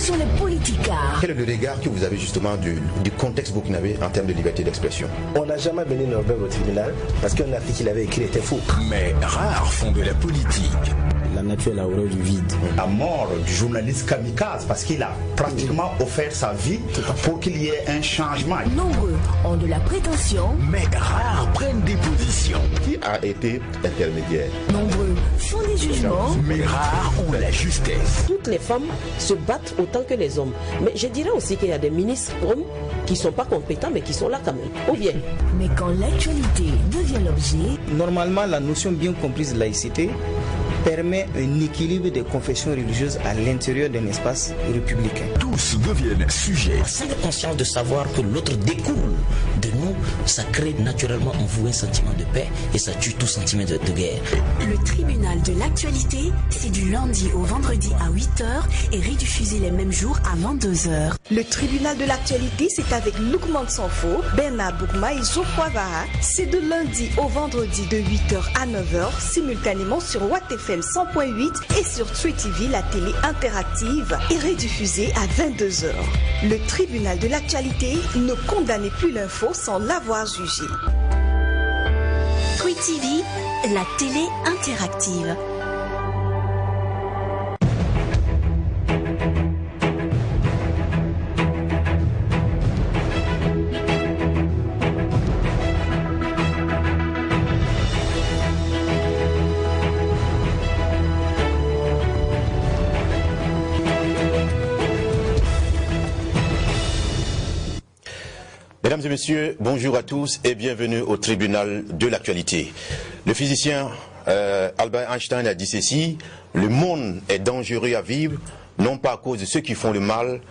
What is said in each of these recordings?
sur les politicards. Quel est le regard que vous avez justement du contexte burkinabé en termes de liberté d'expression? On n'a jamais mené Norbert au tribunal parce qu'un article qu'il avait écrit était faux. Mais rares font de la politique. La nature est la horreur du vide. La mort du journaliste kamikaze parce qu'il a pratiquement offert sa vie pour qu'il y ait un changement. Nombreux ont de la prétention, mais rares prennent des positions. Qui a été intermédiaire? Nombreux font des jugements, mais rares ont la justesse. Toutes les femmes se battent autant que les hommes. Mais je dirais aussi qu'il y a des ministres hommes qui ne sont pas compétents mais qui sont là quand même. Ou bien. Mais quand l'actualité devient l'objet... Normalement, la notion bien comprise de laïcité permet un équilibre des confessions religieuses à l'intérieur d'un espace républicain. Tous deviennent sujets. Sans la conscience de savoir que l'autre découle de nous, ça crée naturellement en vous un sentiment de paix et ça tue tout sentiment de guerre. Le tribunal de l'actualité, c'est du lundi au vendredi à 8h et rediffusé les mêmes jours à 22h. Le tribunal de l'actualité, c'est avec Lukman Sanfo, Bernard Boukma et Geoffroy Vaha. C'est de lundi au vendredi de 8h à 9h, simultanément sur Watt FM 100.8 et sur True TV, la télé interactive, et rediffusée à 22h. Le tribunal de l'actualité ne condamnait plus l'info sans l'avoir jugé. True TV, la télé interactive. Mesdames et messieurs, bonjour à tous et bienvenue au tribunal de l'actualité. Le physicien Albert Einstein a dit ceci: le monde est dangereux à vivre, non pas à cause de ceux qui font le mal,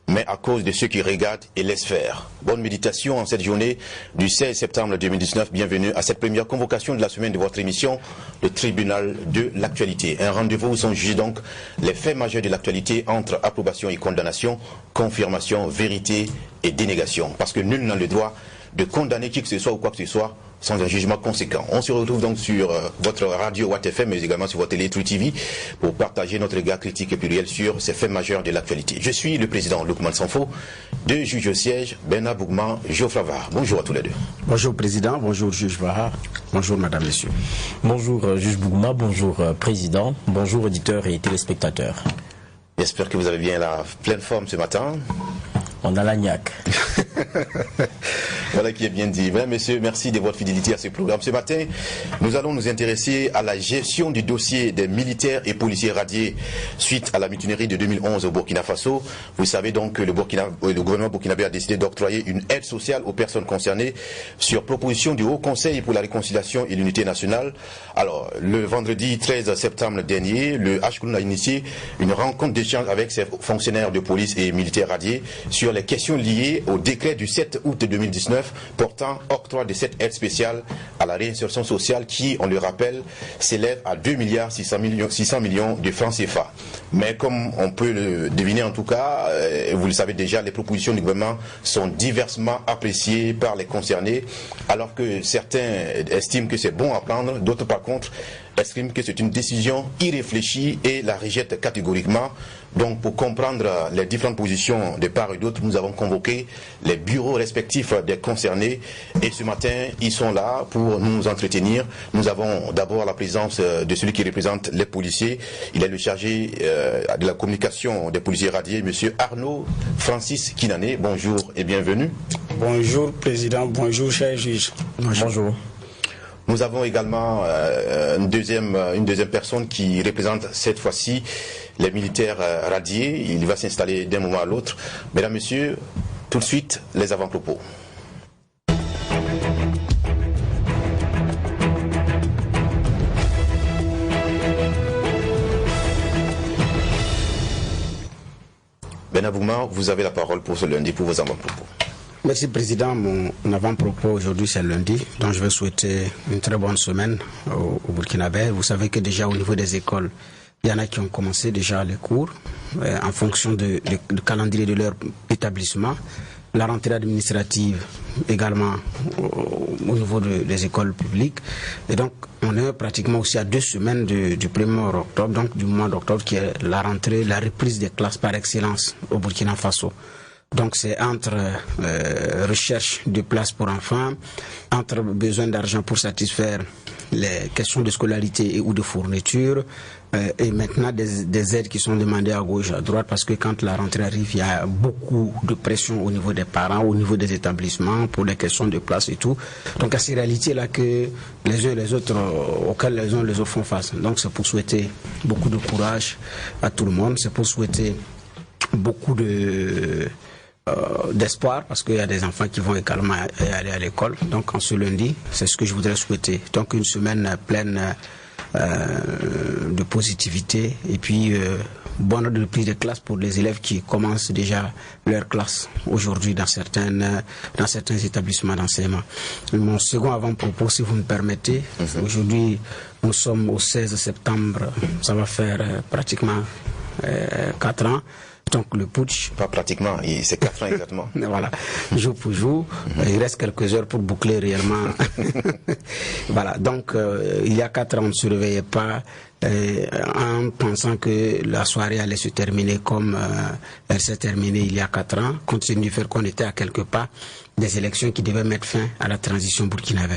mais à cause de ceux qui regardent et laissent faire. Bonne méditation en cette journée du 16 septembre 2019. Bienvenue à cette première convocation de la semaine de votre émission, le tribunal de l'actualité. Un rendez-vous où sont jugés donc les faits majeurs de l'actualité entre approbation et condamnation, confirmation, vérité et dénégation. Parce que nul n'a le droit de condamner qui que ce soit ou quoi que ce soit sans un jugement conséquent. On se retrouve donc sur votre radio Watt FM, mais également sur votre télé True TV, pour partager notre regard critique et pluriel sur ces faits majeurs de l'actualité. Je suis le président Lukman Sanfo, deux juges au siège, Bernard Boukma, Geoffroy Vaha. Bonjour à tous les deux. Bonjour président, bonjour juge Vaha, bonjour madame, messieurs. Bonjour juge Boukma, bonjour président, bonjour auditeurs et téléspectateurs. J'espère que vous avez bien la pleine forme ce matin. On a l'agnac. Voilà qui est bien dit. Mesdames, messieurs, merci de votre fidélité à ce programme. Ce matin, nous allons nous intéresser à la gestion du dossier des militaires et policiers radiés suite à la mutinerie de 2011 au Burkina Faso. Vous savez donc que le gouvernement burkinabé a décidé d'octroyer une aide sociale aux personnes concernées sur proposition du Haut Conseil pour la réconciliation et l'unité nationale. Alors, le vendredi 13 septembre dernier, le HCOUN a initié une rencontre d'échange avec ses fonctionnaires de police et militaires radiés sur les questions liées au décret du 7 août 2019 portant octroi de cette aide spéciale à la réinsertion sociale qui, on le rappelle, s'élève à 2,6 milliards de francs CFA. Mais comme on peut le deviner en tout cas, vous le savez déjà, les propositions du gouvernement sont diversement appréciées par les concernés, alors que certains estiment que c'est bon à prendre, d'autres par contre estiment que c'est une décision irréfléchie et la rejettent catégoriquement. Donc pour comprendre les différentes positions de part et d'autre, nous avons convoqué les bureaux respectifs des concernés et ce matin, ils sont là pour nous entretenir. Nous avons d'abord la présence de celui qui représente les policiers. Il est le chargé de la communication des policiers radiés, monsieur Arnaud Francis Kinané. Bonjour et bienvenue. Bonjour président, bonjour cher juge. Bonjour. Nous avons également une deuxième personne qui représente cette fois-ci les militaires radiés. Il va s'installer d'un moment à l'autre. Mesdames, messieurs, tout de suite, les avant-propos. Bernard Boukma, vous avez la parole pour ce lundi, pour vos avant-propos. Merci président, mon avant-propos aujourd'hui c'est lundi, donc je vais souhaiter une très bonne semaine au Burkinabé. Vous savez que déjà au niveau des écoles, il y en a qui ont commencé déjà les cours en fonction du calendrier de leur établissement. la rentrée administrative également au niveau des écoles publiques. Et donc, on est pratiquement aussi à 2 semaines du 1er octobre, donc du mois d'octobre, qui est la rentrée, la reprise des classes par excellence au Burkina Faso. Donc c'est entre recherche de places pour enfants, entre besoin d'argent pour satisfaire les questions de scolarité et ou de fourniture, et maintenant des aides qui sont demandées à gauche, à droite, parce que quand la rentrée arrive, il y a beaucoup de pression au niveau des parents, au niveau des établissements, pour les questions de place et tout. Donc à ces réalités-là que les uns et les autres, auxquelles les uns et les autres font face. Donc c'est pour souhaiter beaucoup de courage à tout le monde, c'est pour souhaiter beaucoup d'espoir, parce qu'il y a des enfants qui vont également aller à l'école. Donc en ce lundi, c'est ce que je voudrais souhaiter. Donc une semaine pleine de positivité et puis bonne reprise de classe pour les élèves qui commencent déjà leur classe aujourd'hui dans certains établissements d'enseignement. Mon second avant-propos, si vous me permettez, aujourd'hui nous sommes au 16 septembre, ça va faire pratiquement 4 ans. Donc le putsch... Pas pratiquement, c'est 4 ans exactement. Voilà, jour pour jour. Il reste quelques heures pour boucler réellement. Voilà, donc il y a 4 ans, on ne se réveillait pas en pensant que la soirée allait se terminer comme elle s'est terminée il y a 4 ans, compte tenu du fait qu'on était à quelques pas des élections qui devaient mettre fin à la transition burkinabé.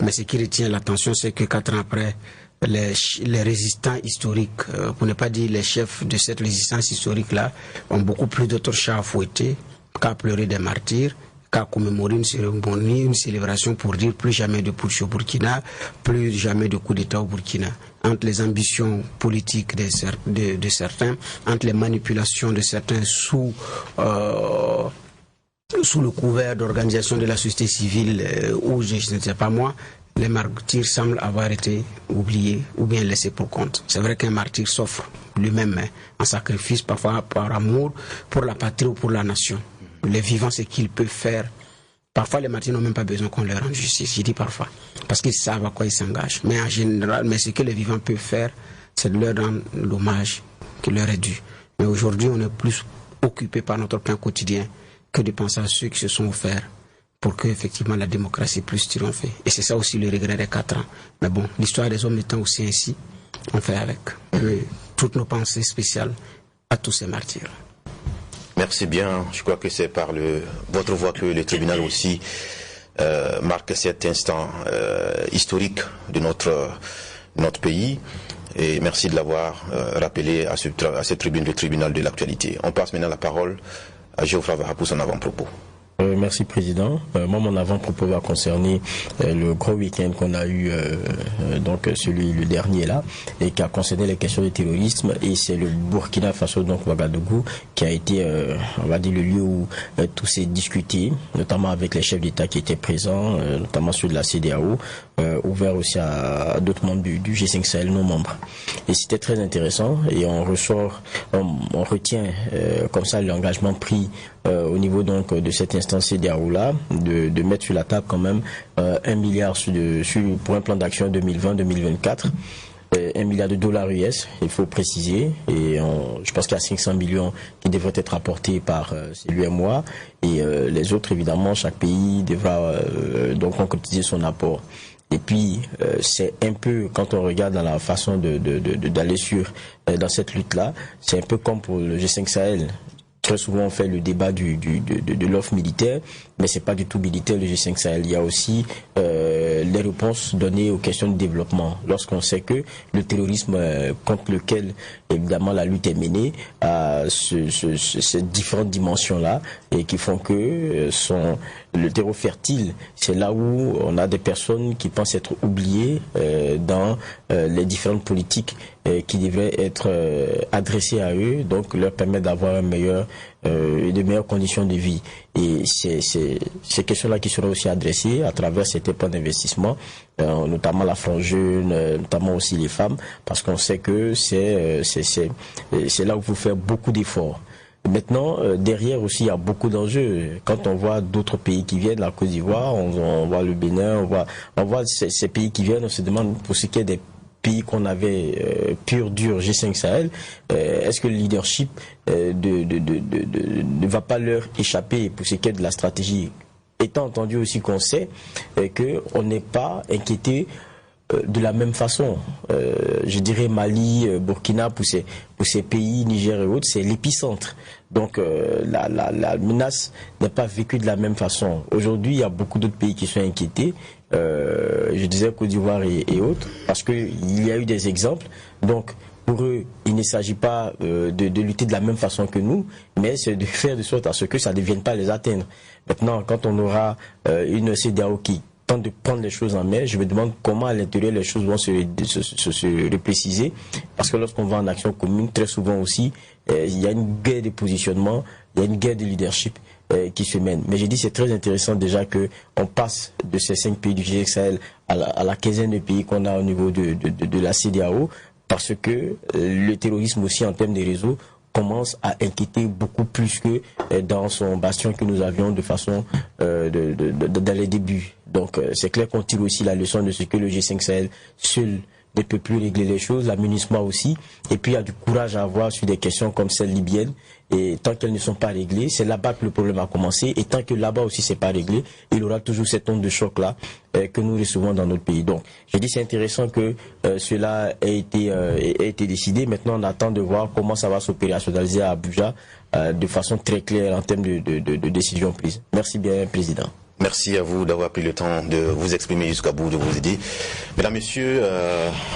Mais ce qui retient l'attention, c'est que 4 ans après, les résistants historiques, pour ne pas dire les chefs de cette résistance historique-là, ont beaucoup plus d'autres chats à fouetter qu'à pleurer des martyrs, qu'à commémorer une cérémonie, une célébration pour dire plus jamais de putsch au Burkina, plus jamais de coup d'État au Burkina. Entre les ambitions politiques de certains, entre les manipulations de certains sous le couvert d'organisation de la société civile, ou je ne sais pas moi, les martyrs semblent avoir été oubliés ou bien laissés pour compte. C'est vrai qu'un martyr s'offre lui-même en sacrifice, parfois par amour pour la patrie ou pour la nation. Les vivants, c'est qu'ils peuvent faire. Parfois, les martyrs n'ont même pas besoin qu'on leur rende justice. Je dis parfois, parce qu'ils savent à quoi ils s'engagent. Mais en général, ce que les vivants peuvent faire, c'est de leur rendre l'hommage qui leur est dû. Mais aujourd'hui, on est plus occupé par notre pain quotidien que de penser à ceux qui se sont offerts pour que effectivement la démocratie puisse triompher. Et c'est ça aussi le regret des 4 ans. Mais bon, l'histoire des hommes étant aussi ainsi, on fait avec. Et toutes nos pensées spéciales à tous ces martyrs. Merci bien. Je crois que c'est par votre voix que le tribunal aussi marque cet instant historique de notre pays. Et merci de l'avoir rappelé à cette tribune, le tribunal de l'actualité. On passe maintenant la parole à Geoffroy Vaha pour son avant-propos. Merci Président. Moi, mon avant-propos va concerner le gros week-end qu'on a eu, donc le dernier là, et qui a concerné les questions du terrorisme. Et c'est le Burkina Faso, donc Ouagadougou, qui a été, on va dire, le lieu où tout s'est discuté, notamment avec les chefs d'État qui étaient présents, notamment ceux de la CEDEAO, ouvert aussi à d'autres membres du G5 Sahel, non membres. Et c'était très intéressant. Et on retient comme ça l'engagement pris au niveau donc de cette instance CEDEAO-là, de mettre sur la table quand même 1 milliard pour un plan d'action 2020-2024, 1 milliard de dollars US, il faut préciser, et je pense qu'il y a 500 millions qui devraient être apportés par l'UEMOA, et les autres, évidemment, chaque pays devra donc concrétiser son apport. Et puis, c'est un peu, quand on regarde dans la façon d'aller dans cette lutte-là, c'est un peu comme pour le G5 Sahel. Très souvent, on fait le débat de l'offre militaire, mais c'est pas du tout militaire le G5 Sahel. Il y a aussi les réponses données aux questions de développement. Lorsqu'on sait que le terrorisme contre lequel, évidemment, la lutte est menée a ces différentes dimensions-là et qui font que le terreau fertile, c'est là où on a des personnes qui pensent être oubliées dans les différentes politiques qui devraient être adressées à eux, donc leur permettre d'avoir de meilleures conditions de vie. Et c'est ces questions-là qui seront aussi adressées à travers cet plan d'investissement, notamment la frange jeune, notamment aussi les femmes, parce qu'on sait que c'est là où il faut faire beaucoup d'efforts. Maintenant, derrière aussi, il y a beaucoup d'enjeux. Quand on voit d'autres pays qui viennent, la Côte d'Ivoire, on voit le Bénin, on voit ces pays qui viennent, on se demande pour ce qui est des pays qu'on avait pur, dur, G5 Sahel, est-ce que le leadership ne va pas leur échapper pour ce qui est de la stratégie, étant entendu aussi qu'on sait qu'on n'est pas inquiété de la même façon. Je dirais Mali, Burkina, pour ces pays, Niger et autres, c'est l'épicentre. Donc la menace n'est pas vécue de la même façon. Aujourd'hui, il y a beaucoup d'autres pays qui sont inquiétés. Je disais Côte d'Ivoire et autres, parce qu'il y a eu des exemples. Donc pour eux, il ne s'agit pas de lutter de la même façon que nous, mais c'est de faire de sorte à ce que ça ne devienne pas les atteindre. Maintenant, quand on aura une CEDEAO qui tente de prendre les choses en main, je me demande comment à l'intérieur les choses vont se repréciser, parce que lorsqu'on va en action commune, très souvent aussi, il y a une guerre de positionnement, il y a une guerre de leadership qui se mène. Mais j'ai dit c'est très intéressant déjà qu'on passe de ces 5 pays du G5 Sahel à la quinzaine de pays qu'on a au niveau de la CEDEAO, parce que le terrorisme aussi en termes de réseaux commence à inquiéter beaucoup plus que dans son bastion que nous avions de façon dans les débuts. Donc c'est clair qu'on tire aussi la leçon de ce que le G5 Sahel seul ne peut plus régler les choses, la MINUSMA aussi, et puis il y a du courage à avoir sur des questions comme celle libyenne, et tant qu'elles ne sont pas réglées, c'est là-bas que le problème a commencé, et tant que là-bas aussi c'est pas réglé, il y aura toujours cette onde de choc-là que nous recevons dans notre pays. Donc, j'ai dit c'est intéressant que cela ait été décidé. Maintenant, on attend de voir comment ça va s'opérationnaliser à Abuja de façon très claire en termes de décision prise. Merci bien, Président. Merci à vous d'avoir pris le temps de vous exprimer jusqu'à bout, de vous aider. Mesdames, Messieurs,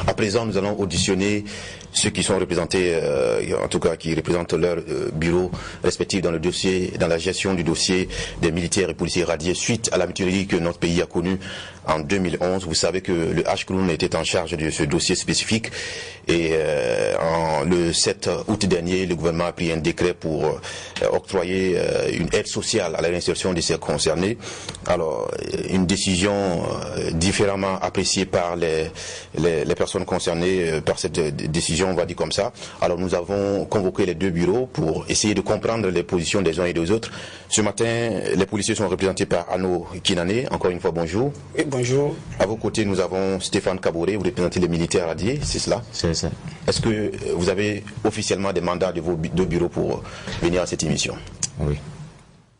à présent, nous allons auditionner ceux qui sont représentés, en tout cas qui représentent leur bureau respectif dans le dossier, dans la gestion du dossier des militaires et policiers radiés suite à la mutinerie que notre pays a connue en 2011. Vous savez que le HCROUN était en charge de ce dossier spécifique et le 7 août dernier, le gouvernement a pris un décret pour octroyer une aide sociale à la réinsertion de ces concernés. Alors, une décision différemment appréciée par les personnes concernées par cette décision, on va dire comme ça. Alors, nous avons convoqué les deux bureaux pour essayer de comprendre les positions des uns et des autres. Ce matin, les policiers sont représentés par Anno Kinane. Encore une fois, bonjour. Oui, bonjour. À vos côtés, nous avons Stéphane Kaboré. Vous représentez les militaires radiés, c'est cela? C'est ça. Est-ce que vous avez officiellement des mandats de vos deux bureaux pour venir à cette émission? Oui.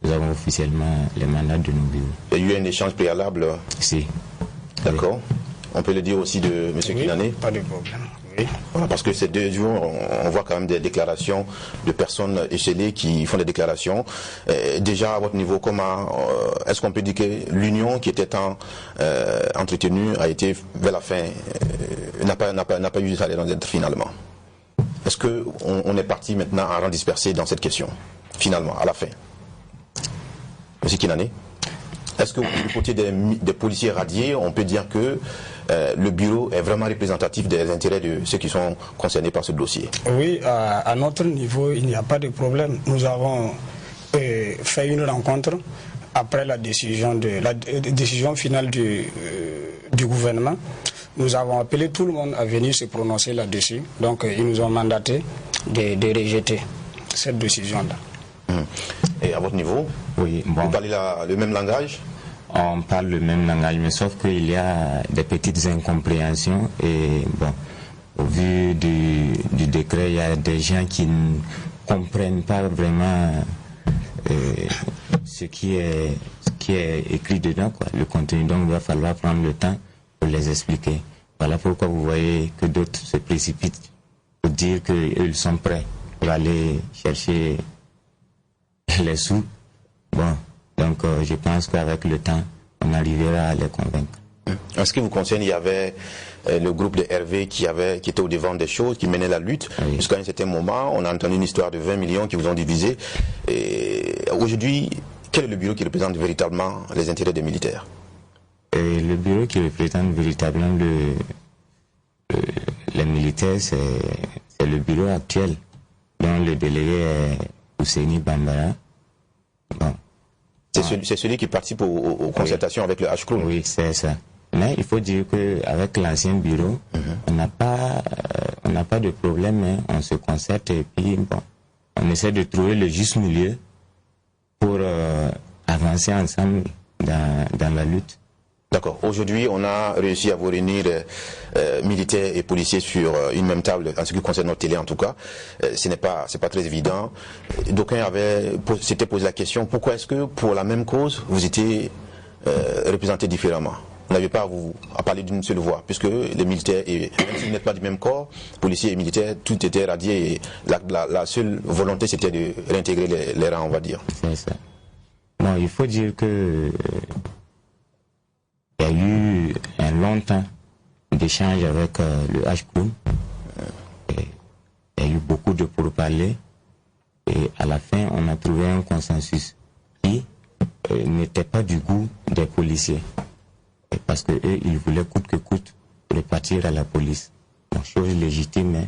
Nous avons officiellement les mandats de nos bureaux. Il y a eu un échange préalable? Si. D'accord. Oui. On peut le dire aussi de M. Kinane? Pas de problème. Oui. Voilà, parce que ces 2 jours, on voit quand même des déclarations de personnes échelées qui font des déclarations. Déjà, à votre niveau, comment est-ce qu'on peut dire que l'union qui était entretenue a été vers la fin, n'a pas eu sa raison d'être finalement? Est-ce qu'on est parti maintenant en rang dispersé dans cette question, finalement, à la fin? M. Kinane, est-ce que du côté des policiers radiés, on peut dire que le bureau est vraiment représentatif des intérêts de ceux qui sont concernés par ce dossier? Oui, à notre niveau, il n'y a pas de problème. Nous avons fait une rencontre après la décision finale du gouvernement. Nous avons appelé tout le monde à venir se prononcer là-dessus. Donc, ils nous ont mandaté de rejeter cette décision-là. Et à votre niveau, oui, bon. Vous parlez le même langage? On parle le même langage, mais sauf qu'il y a des petites incompréhensions. Et bon, au vu du décret, il y a des gens qui ne comprennent pas vraiment ce qui est écrit dedans, quoi, le contenu. Donc, il va falloir prendre le temps pour les expliquer. Voilà pourquoi vous voyez que d'autres se précipitent pour dire qu'ils sont prêts pour aller chercher les sous. Bon, donc je pense qu'avec le temps, on arrivera à les convaincre. En ce qui vous concerne, il y avait le groupe de Hervé qui était au devant des choses, qui menait la lutte. Oui. Jusqu'à un certain moment, on a entendu une histoire de 20 millions qui vous ont divisé. Aujourd'hui, quel est le bureau qui représente véritablement les intérêts des militaires? Le bureau qui représente véritablement les militaires, c'est le bureau actuel, dont le délégué est Ousseini Bambara. Bon. C'est celui qui participe aux concertations avec le HCROUN. Oui, c'est ça. Mais il faut dire qu'avec l'ancien bureau, on n'a pas de problème, hein. On se concerte et puis bon, on essaie de trouver le juste milieu pour avancer ensemble dans la lutte. D'accord. Aujourd'hui, on a réussi à vous réunir militaires et policiers sur une même table, en ce qui concerne notre télé en tout cas. C'est pas très évident. D'aucuns s'étaient posé la question, pourquoi est-ce que pour la même cause, vous étiez représentés différemment? Vous n'avez pas à parler d'une seule voix, puisque les militaires, et même si vous n'êtes pas du même corps, policiers et militaires, tout était radié et la seule volonté c'était de réintégrer les rangs, on va dire. C'est ça. Non, il faut dire que il y a eu un long temps d'échange avec le H-Clown. Il y a eu beaucoup de pourparlers et à la fin on a trouvé un consensus qui n'était pas du goût des policiers. Parce que eux, ils voulaient coûte que coûte repartir à la police. Donc, chose légitime. Hein.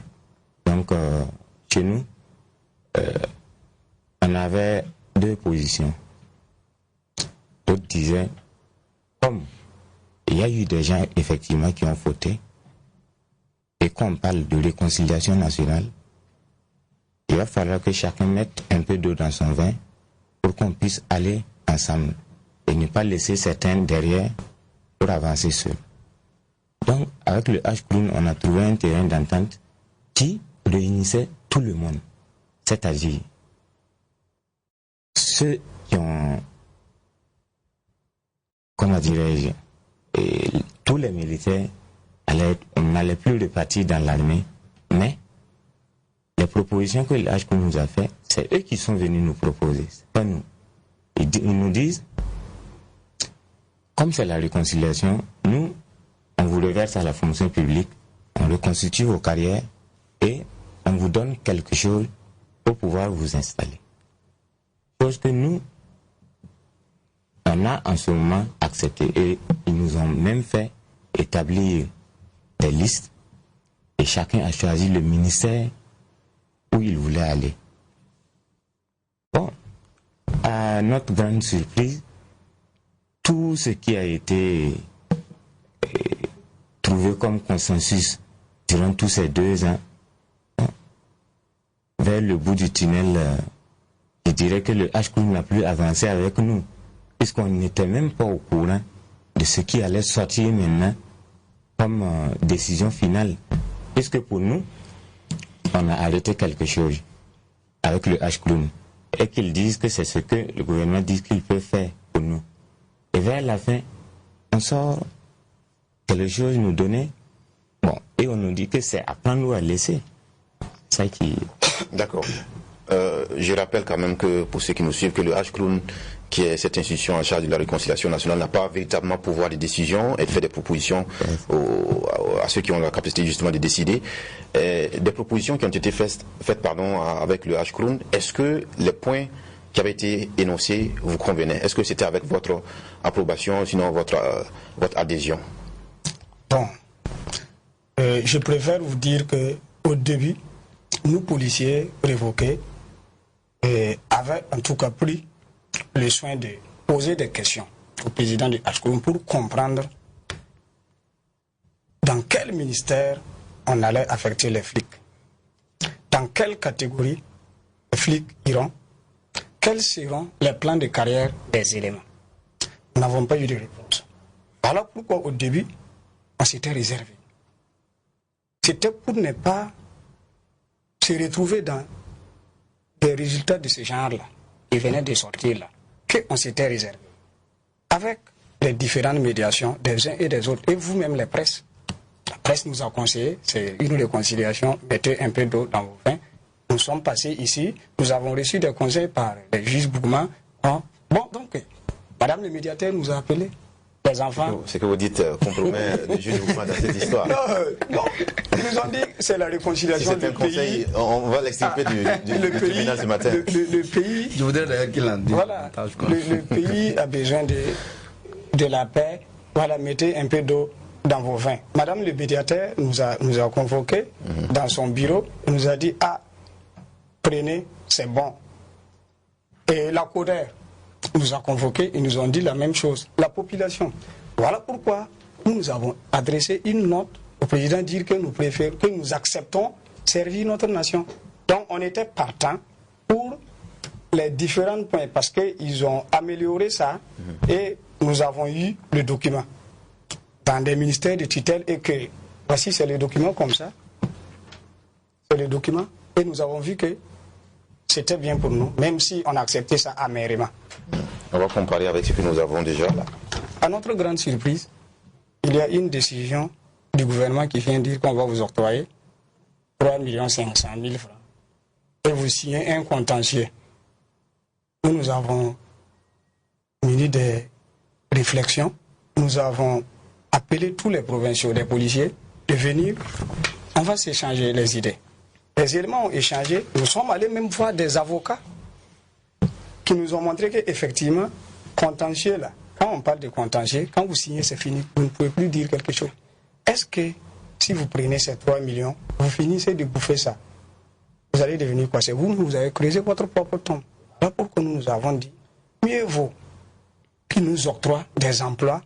Donc, chez nous, on avait deux positions. D'autres disaient, comme il y a eu des gens effectivement qui ont fauté, et qu'on parle de réconciliation nationale, il va falloir que chacun mette un peu d'eau dans son vin pour qu'on puisse aller ensemble et ne pas laisser certains derrière pour avancer seul. Donc, avec le H-Clown, on a trouvé un terrain d'entente qui réunissait tout le monde. C'est-à-dire, ceux qui ont, comment dirais-je, tous les militaires, on n'allait plus repartir dans l'armée, mais les propositions que le H-Clown nous a faites, c'est eux qui sont venus nous proposer, c'est pas nous. Ils nous disent, comme c'est la réconciliation, nous, on vous reverse à la fonction publique, on reconstitue vos carrières et on vous donne quelque chose pour pouvoir vous installer. Chose que nous, on a en ce moment accepté et ils nous ont même fait établir des listes et chacun a choisi le ministère où il voulait aller. Bon, à notre grande surprise, tout ce qui a été trouvé comme consensus durant tous ces 2 ans, vers le bout du tunnel, je dirais que le H-Clown n'a plus avancé avec nous, puisqu'on n'était même pas au courant de ce qui allait sortir maintenant comme décision finale. Puisque pour nous, on a arrêté quelque chose avec le H-Clown, et qu'ils disent que c'est ce que le gouvernement dit qu'il peut faire pour nous. Et vers la fin, on sort quelque chose nous donner, bon, et on nous dit que c'est à prendre ou à laisser. C'est ça qui... D'accord. Je rappelle quand même que, pour ceux qui nous suivent, que le H-Clown, qui est cette institution en charge de la réconciliation nationale, n'a pas véritablement pouvoir de décision. Elle fait des propositions à ceux qui ont la capacité justement de décider. Des propositions qui ont été faites avec le H-Clown. Est-ce que les points qui avaient été énoncés vous convenaient? Est-ce que c'était avec votre approbation, sinon votre adhésion? Bon, je préfère vous dire qu'au début, nous policiers révoqués avaient en tout cas pris le soin de poser des questions au président du H-Clown pour comprendre dans quel ministère on allait affecter les flics, dans quelle catégorie les flics iront, quels seront les plans de carrière des éléments. Nous n'avons pas eu de réponse. Voilà pourquoi au début, on s'était réservé. C'était pour ne pas se retrouver dans des résultats de ce genre-là, qui venaient de sortir là, qu'on s'était réservé. Avec les différentes médiations des uns et des autres, et vous-même les presses. La presse nous a conseillé, c'est une réconciliation, mettez un peu d'eau dans vos vins. Nous sommes passés ici, nous avons reçu des conseils par les juges Bougma. Bon, donc, madame le médiateur nous a appelés. Les enfants. Ce que vous dites compromet le juge Bougma dans cette histoire. Non, ils nous ont dit que c'est la réconciliation du pays. On va l'extirper du tribunal ce matin. Le pays. Je voudrais d'ailleurs qu'il en dise. Voilà, le pays a besoin de la paix. Voilà, mettez un peu d'eau dans vos vins. Madame le médiateur nous a convoqués dans son bureau, nous a dit, prenez, c'est bon. Et la CODER nous a convoqués, ils nous ont dit la même chose. La population. Voilà pourquoi nous avons adressé une note au président dire que nous préférons, que nous acceptons servir notre nation. Donc on était partant pour les différents points parce qu'ils ont amélioré ça et nous avons eu le document. dans des ministères de tutelle et que voici, c'est le document comme ça. C'est le document. Et nous avons vu que c'était bien pour nous, même si on a accepté ça amèrement. On va comparer avec ce que nous avons déjà là. À notre grande surprise, il y a une décision du gouvernement qui vient dire qu'on va vous octroyer 3 500 000 francs. Et vous signez un contentieux. Nous avons mené des réflexions. Nous avons appelé tous les provinciaux, les policiers, de venir. On va s'échanger les idées. Les éléments ont échangé. Nous sommes allés même voir des avocats qui nous ont montré qu'effectivement, contentieux là, quand on parle de contentieux, quand vous signez, c'est fini. Vous ne pouvez plus dire quelque chose. Est-ce que si vous prenez ces 3 millions, vous finissez de bouffer ça, vous allez devenir quoi? C'est vous avez creusé votre propre tombe. Là pourquoi nous avons dit, mieux vaut qu'ils nous octroient des emplois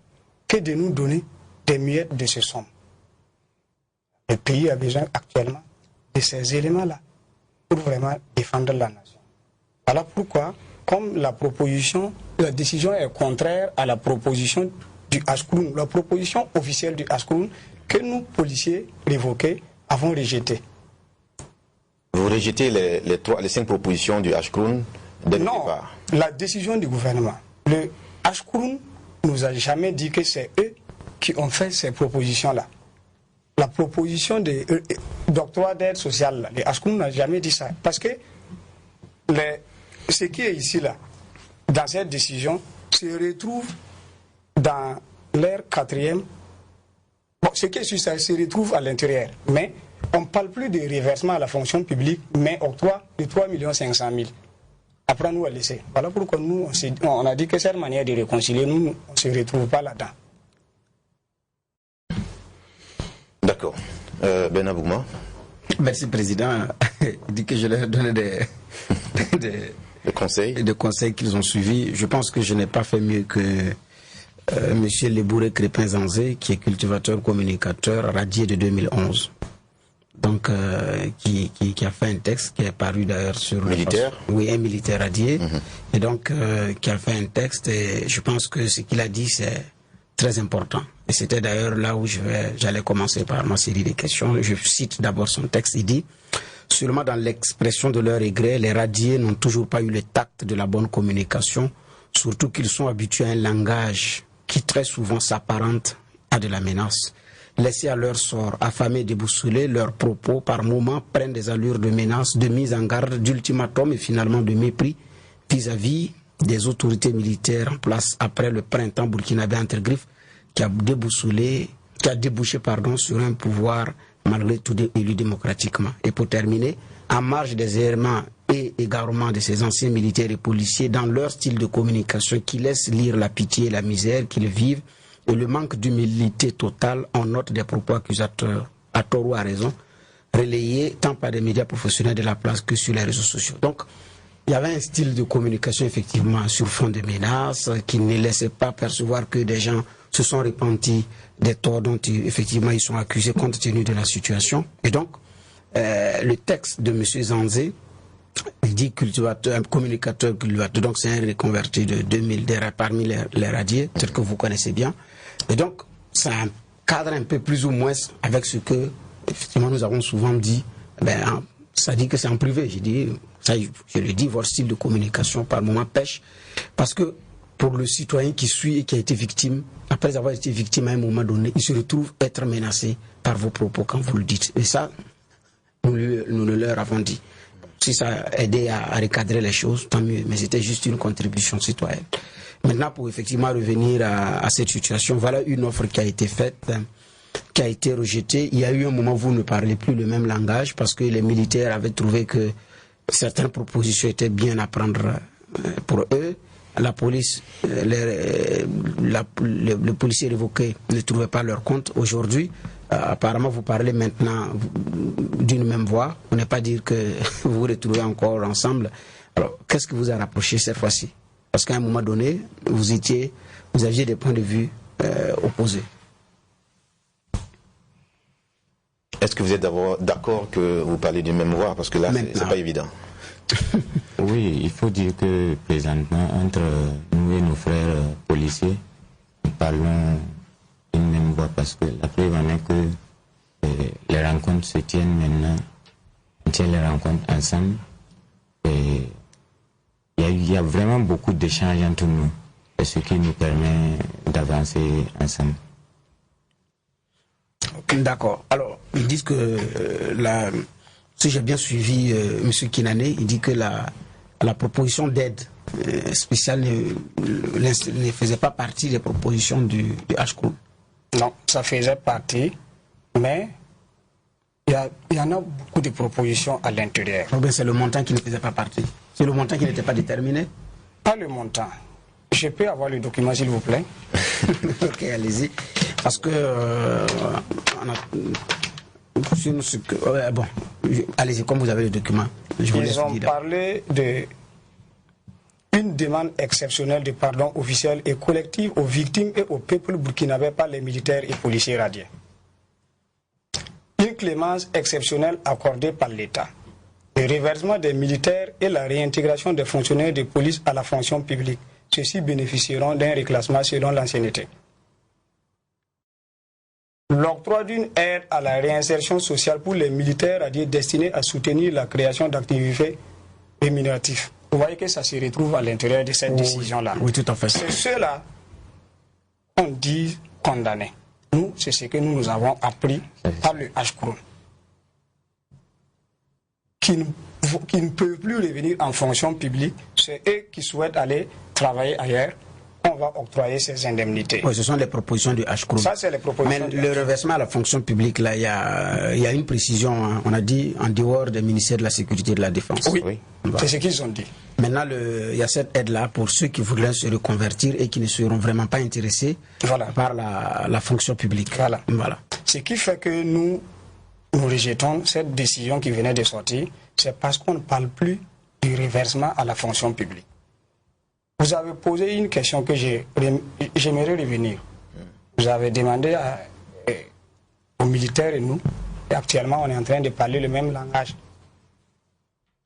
que de nous donner des miettes de ces sommes. Le pays a besoin actuellement de ces éléments-là pour vraiment défendre la nation. Voilà pourquoi, comme la décision est contraire à la proposition du Ashkroun, la proposition officielle du Ashkroun que nous, policiers révoqués, avons rejetée. Vous rejetez les 5 propositions du Ashkroun dès le départ? Non, la décision du gouvernement. Le Ashkroun nous a jamais dit que c'est eux qui ont fait ces propositions-là. La proposition d'octroi d'aide sociale, le Ashkroun n'a jamais dit ça. Parce que ce qui est ici, là, dans cette décision, se retrouve dans leur 4e. Bon, ce qui est sur ça se retrouve à l'intérieur. Mais on ne parle plus de reversement à la fonction publique, mais octroi de 3 500 000. Après, nous, à laisser. Voilà pourquoi nous, on a dit que cette manière de réconcilier, nous, on ne se retrouve pas là-dedans. D'accord. Bernard Boukma. Merci, Président. Il dit que je leur ai donné des conseils qu'ils ont suivis. Je pense que je n'ai pas fait mieux que M. Lebouré Crépin-Zanzé, qui est cultivateur, communicateur, radié de 2011. Donc, qui a fait un texte qui est paru d'ailleurs sur... Militaire? Oui, un militaire radié. Et donc, qui a fait un texte, et je pense que ce qu'il a dit, c'est très important. Et c'était d'ailleurs là où j'allais commencer par ma série de questions. Je cite d'abord son texte. Il dit: seulement dans l'expression de leur regret, les radiés n'ont toujours pas eu le tact de la bonne communication, surtout qu'ils sont habitués à un langage qui très souvent s'apparente à de la menace. Laissés à leur sort, affamés, déboussolés, leurs propos par moments prennent des allures de menace, de mise en garde, d'ultimatum et finalement de mépris vis-à-vis des autorités militaires en place après le printemps burkinabé entre griffes qui a débouché sur un pouvoir malgré tout élu démocratiquement. Et pour terminer, en marge des errements et égarements de ces anciens militaires et policiers dans leur style de communication qui laisse lire la pitié et la misère qu'ils vivent et le manque d'humilité totale, on note des propos accusateurs, à tort ou à raison, relayés tant par des médias professionnels de la place que sur les réseaux sociaux. Donc, il y avait un style de communication effectivement sur fond de menaces qui ne laissait pas percevoir que des gens se sont repentis des torts dont effectivement ils sont accusés compte tenu de la situation. Et donc, le texte de M. Zanzé, il dit cultivateur, un communicateur cultivateur, donc c'est un reconverti de 2000 parmi les radiés, peut-être que vous connaissez bien. Et donc, ça cadre un peu plus ou moins avec ce que, effectivement, nous avons souvent dit. Ça dit que c'est en privé. Je le dis, votre style de communication par moment pêche. Parce que pour le citoyen qui suit et qui a été victime, après avoir été victime à un moment donné, il se retrouve être menacé par vos propos quand vous le dites. Et ça, nous le leur avons dit. Si ça a aidé à recadrer les choses, tant mieux. Mais c'était juste une contribution citoyenne. Maintenant, pour effectivement revenir à cette situation, voilà une offre qui a été faite, qui a été rejetée. Il y a eu un moment où vous ne parlez plus le même langage parce que les militaires avaient trouvé que certaines propositions étaient bien à prendre pour eux. La police, les policiers révoqués ne trouvaient pas leur compte. Aujourd'hui, apparemment, vous parlez maintenant d'une même voix. On n'est pas dire que vous vous retrouvez encore ensemble. Alors, qu'est-ce qui vous a rapproché cette fois-ci? Parce qu'à un moment donné, vous aviez des points de vue opposés. Est-ce que vous êtes d'accord que vous parlez d'une même voix? Parce que là, c'est pas évident. Oui, il faut dire que présentement, entre nous et nos frères policiers, nous parlons une même voit, parce que la preuve en est que les rencontres se tiennent maintenant, on tient les rencontres ensemble, et il y a vraiment beaucoup d'échanges entre nous, et ce qui nous permet d'avancer ensemble. D'accord. Alors, ils disent que si j'ai bien suivi M. Kinane, il dit que la proposition d'aide spéciale ne faisait pas partie des propositions du HCROUL. Non, ça faisait partie, mais il y en a beaucoup de propositions à l'intérieur. C'est le montant qui ne faisait pas partie. C'est le montant qui n'était pas déterminé. Pas le montant. Je peux avoir le document, s'il vous plaît? Ok, allez-y. Parce que bon, allez-y, comme vous avez le document. Ils ont parlé d'une demande exceptionnelle de pardon officiel et collectif aux victimes et au peuple burkinabé par les militaires et policiers radiés. Une clémence exceptionnelle accordée par l'État. Le reversement des militaires et la réintégration des fonctionnaires de police à la fonction publique. Ceux-ci bénéficieront d'un reclassement selon l'ancienneté. L'octroi d'une aide à la réinsertion sociale pour les militaires radiés destinée à soutenir la création d'activités rémunératives. Vous voyez que ça se retrouve à l'intérieur de cette décision-là. Oui, tout à fait. C'est ceux-là qu'on dit condamnés. Nous, c'est ce que nous avons appris par le HCROUL. Qui ne peuvent plus revenir en fonction publique, c'est eux qui souhaitent aller travailler ailleurs. On va octroyer ces indemnités. Oui, ce sont les propositions du HCROUL. Ça, c'est les propositions. Mais le reversement à la fonction publique, là, il y a une précision, hein. On a dit en dehors des ministères de la Sécurité et de la Défense. Oui, voilà. C'est ce qu'ils ont dit. Maintenant, il y a cette aide-là pour ceux qui voudraient se reconvertir et qui ne seront vraiment pas intéressés par la fonction publique. Voilà. Ce qui fait que nous rejetons cette décision qui venait de sortir, c'est parce qu'on ne parle plus du reversement à la fonction publique. Vous avez posé une question que j'aimerais revenir. Vous avez demandé aux militaires et nous, et actuellement on est en train de parler le même langage.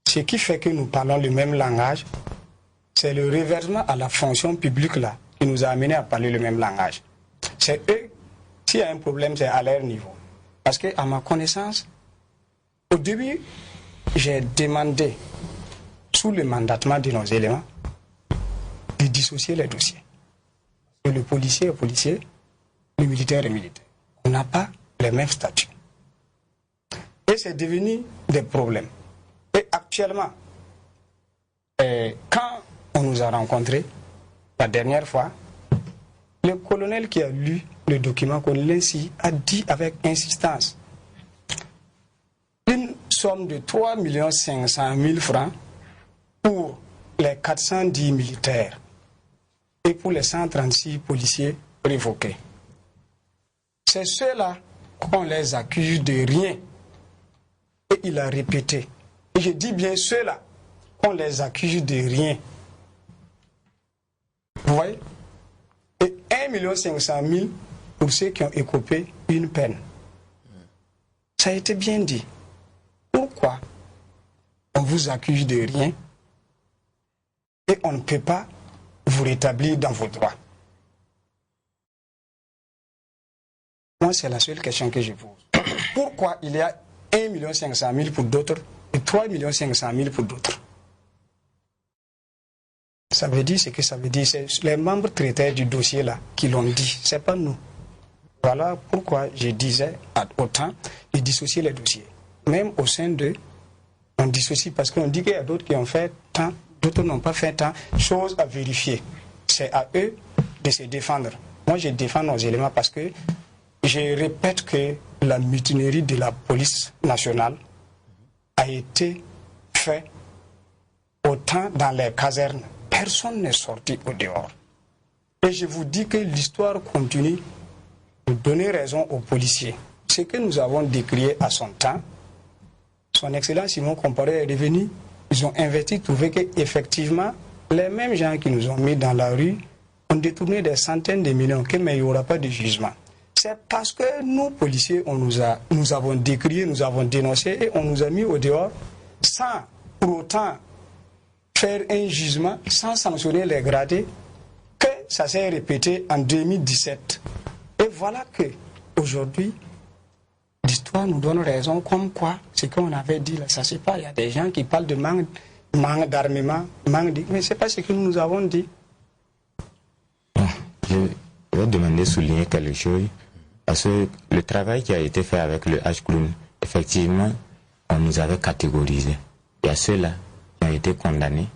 Ce qui fait que nous parlons le même langage, c'est le reversement à la fonction publique là qui nous a amené à parler le même langage. C'est eux, s'il y a un problème, c'est à leur niveau. Parce qu'à ma connaissance, au début, j'ai demandé, sous le mandatement de nos éléments, de dissocier les dossiers. Le policier est policier, le militaire est militaire. On n'a pas les mêmes statuts. Et c'est devenu des problèmes. Et actuellement, quand on nous a rencontrés, la dernière fois, le colonel qui a lu le document qu'on l'insi a dit avec insistance une somme de 3 500 000 francs pour les 410 militaires et pour les 136 policiers révoqués. C'est ceux-là qu'on les accuse de rien. Et il a répété. Et je dis bien ceux-là qu'on les accuse de rien. Vous voyez? Et 1 500 000 pour ceux qui ont écopé une peine. Ça a été bien dit. Pourquoi on vous accuse de rien et on ne peut pas vous rétablir dans vos droits? Moi, c'est la seule question que je pose. Pourquoi il y a 1 500 000 pour d'autres et 3 500 000 pour d'autres? Ça veut dire ce que ça veut dire. C'est les membres traiteurs du dossier là qui l'ont dit. C'est pas nous. Voilà pourquoi je disais autant de dissocier les dossiers. Même au sein d'eux, on dissocie parce qu'on dit qu'il y a d'autres qui ont fait tant, d'autres n'ont pas fait tant. Chose à vérifier. C'est à eux de se défendre. Moi, je défends nos éléments parce que je répète que la mutinerie de la police nationale a été faite autant dans les casernes. Personne n'est sorti au dehors. Et je vous dis que l'histoire continue de donner raison aux policiers. Ce que nous avons décrié à son temps, son Excellence Simon Comparé est revenu, ils ont investi, trouvé qu'effectivement, les mêmes gens qui nous ont mis dans la rue ont détourné des centaines de millions, mais il n'y aura pas de jugement. C'est parce que nous, policiers, nous avons décrié, nous avons dénoncé et on nous a mis au dehors sans pour autant faire un jugement, sans sanctionner les gradés, que ça s'est répété en 2017. Et voilà que aujourd'hui, l'histoire nous donne raison, comme quoi, ce qu'on avait dit là, ça c'est pas. Il y a des gens qui parlent de manque d'armement, mais c'est pas ce que nous avons dit. Je vais demander de souligner quelque chose, parce que le travail qui a été fait avec le H-Clown, effectivement, on nous avait catégorisé. Il y a ceux-là qui ont été condamnés,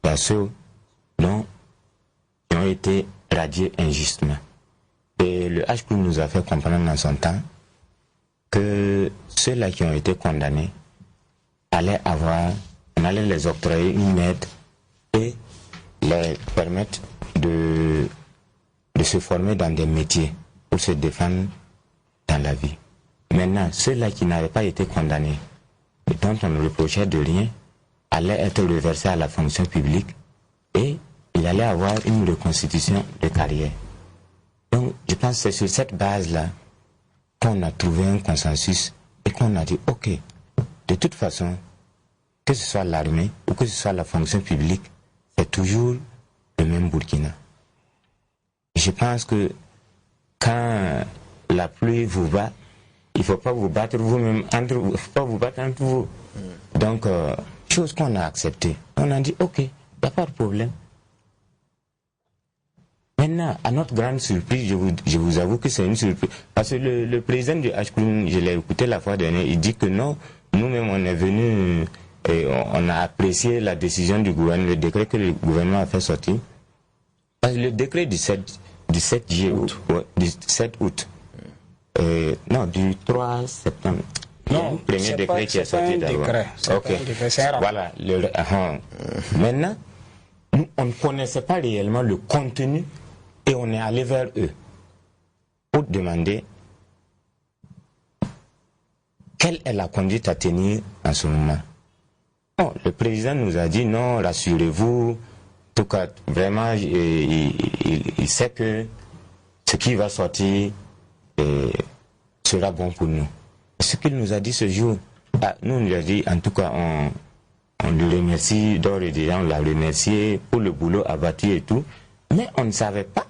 il y a ceux qui ont été radiés injustement. Et le H-Clown nous a fait comprendre dans son temps que ceux-là qui ont été condamnés on allait les octroyer une aide et les permettre de se former dans des métiers pour se défendre dans la vie. Maintenant, ceux-là qui n'avaient pas été condamnés et dont on ne reprochait de rien allaient être reversés à la fonction publique et il allait avoir une reconstitution de carrière. Donc, je pense que c'est sur cette base-là qu'on a trouvé un consensus et qu'on a dit, ok, de toute façon, que ce soit l'armée ou que ce soit la fonction publique, c'est toujours le même Burkina. Je pense que quand la pluie vous bat, il ne faut pas vous battre vous-même entre vous, faut pas vous battre entre vous. Donc, chose qu'on a acceptée. On a dit, ok, il n'y a pas de problème. Maintenant, à notre grande surprise, je vous avoue que c'est une surprise. Parce que le président du H-Clown, je l'ai écouté la fois dernière, il dit que non, nous-mêmes on est venus et on a apprécié la décision du gouvernement, le décret que le gouvernement a fait sortir. Parce que le décret du 7 août, non, du 3 septembre. Non, le premier décret qui est sorti d'abord. Ok. Voilà. Maintenant, nous, on ne connaissait pas réellement le contenu et on est allé vers eux pour demander quelle est la conduite à tenir en ce moment. Bon, le président nous a dit non, rassurez-vous, en tout cas, vraiment, il sait que ce qui va sortir sera bon pour nous. Ce qu'il nous a dit ce jour, nous, on lui a dit, en tout cas, on lui remercie d'ores et déjà, on l'a remercié pour le boulot abattu et tout, mais on ne savait pas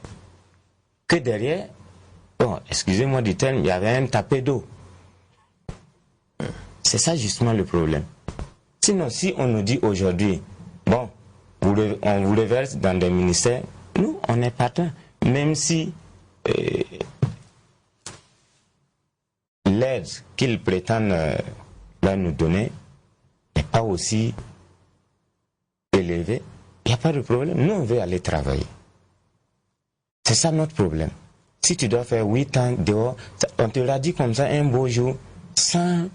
que derrière, bon, excusez-moi du terme, il y avait un tapé d'eau. C'est ça justement le problème. Sinon, si on nous dit aujourd'hui, bon, on vous reverse dans des ministères, nous, on est partant. Même si l'aide qu'ils prétendent nous donner n'est pas aussi élevée, il n'y a pas de problème. Nous, on veut aller travailler. C'est ça notre problème. Si tu dois faire 8 ans dehors, on te l'a dit comme ça un beau jour, sans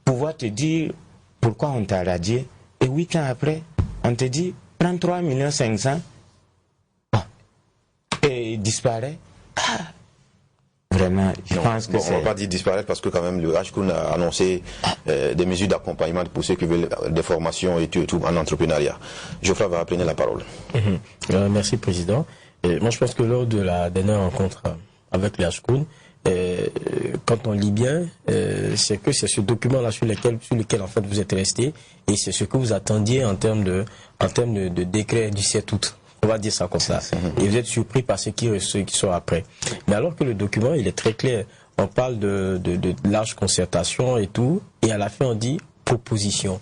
pouvoir te dire pourquoi on t'a radié. Et 8 ans après, on te dit, prends 3 500 000 et disparaît. Vraiment, je pense que on ne va pas dire disparaître parce que quand même le H-Clown a annoncé des mesures d'accompagnement pour ceux qui veulent des formations et tout en entrepreneuriat. Geoffroy va prendre la parole. Merci, Président. Moi, je pense que lors de la dernière rencontre avec le H-Clown, quand on lit bien, c'est que c'est ce document-là sur lequel en fait vous êtes resté et c'est ce que vous attendiez en termes de décret du 7 août. On va dire ça comme ça. Et vous êtes surpris par ceux qui sont après. Mais alors que le document, il est très clair. On parle de large concertation et tout, et à la fin on dit proposition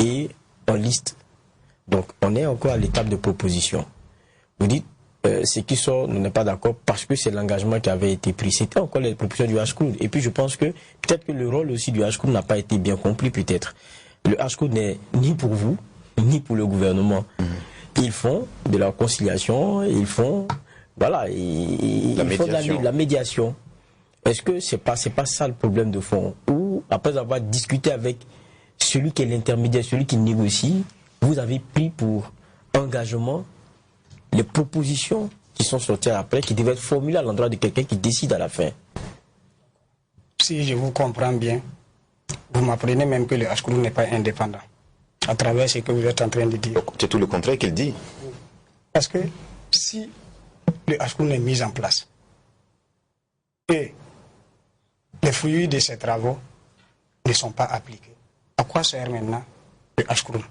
et on liste. Donc on est encore à l'étape de proposition. Vous dites ce qui sort, on n'est pas d'accord parce que c'est l'engagement qui avait été pris. C'était encore les propositions du H-Clown. Et puis je pense que peut-être que le rôle aussi du H-Clown n'a pas été bien compris peut-être. Le H-Clown n'est ni pour vous, ni pour le gouvernement. Ils font de la conciliation, ils font, voilà, ils font de la médiation. Est-ce que c'est pas ça le problème de fond? Ou après avoir discuté avec celui qui est l'intermédiaire, celui qui négocie, vous avez pris pour engagement les propositions qui sont sorties après, qui devaient être formulées à l'endroit de quelqu'un qui décide à la fin? Si je vous comprends bien, vous m'apprenez même que le H-Clown n'est pas indépendant, à travers ce que vous êtes en train de dire. C'est tout le contraire qu'il dit. Parce que si le H-Clown est mis en place et les fruits de ces travaux ne sont pas appliqués, à quoi sert maintenant le H-Clown?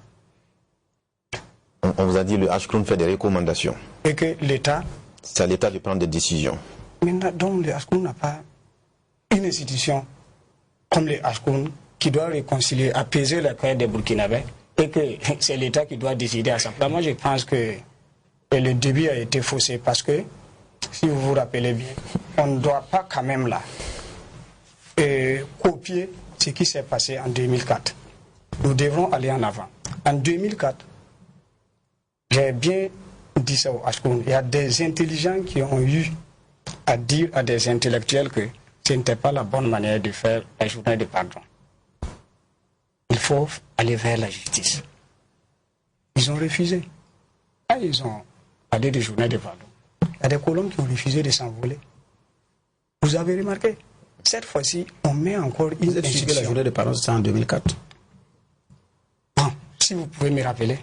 On vous a dit le H-Clown fait des recommandations. Et que l'État... C'est à l'État de prendre des décisions. Maintenant, donc le Haskoun n'a pas une institution comme le Haskoun qui doit réconcilier, apaiser la cœur des Burkinabés et que c'est l'État qui doit décider à sa place. Moi, je pense que le début a été faussé parce que, si vous vous rappelez bien, on ne doit pas quand même là copier ce qui s'est passé en 2004. Nous devons aller en avant. En 2004, j'ai bien dit ça au Haskoun, il y a des intelligents qui ont eu à dire à des intellectuels que ce n'était pas la bonne manière de faire la journée de pardon. Il faut aller vers la justice. Ils ont refusé. Quand ils ont parlé de journée de pardon, il y a des colons qui ont refusé de s'envoler. Vous avez remarqué, cette fois-ci, on met encore une institution. La journée de pardon, c'était en 2004. Bon, si vous pouvez me rappeler.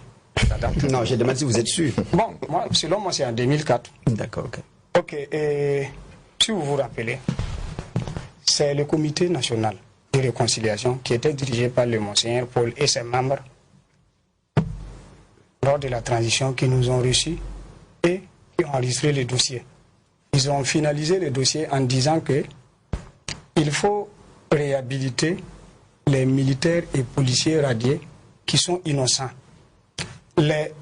Non, j'ai demandé si vous êtes sûr. Bon, moi, selon moi, c'est en 2004. D'accord, ok. Ok, et si vous vous rappelez, c'est le comité national de réconciliation qui était dirigé par le Monseigneur Paul et ses membres lors de la transition qui nous ont reçus et qui ont enregistré le dossier. Ils ont finalisé le dossier en disant que il faut réhabiliter les militaires et policiers radiés qui sont innocents, les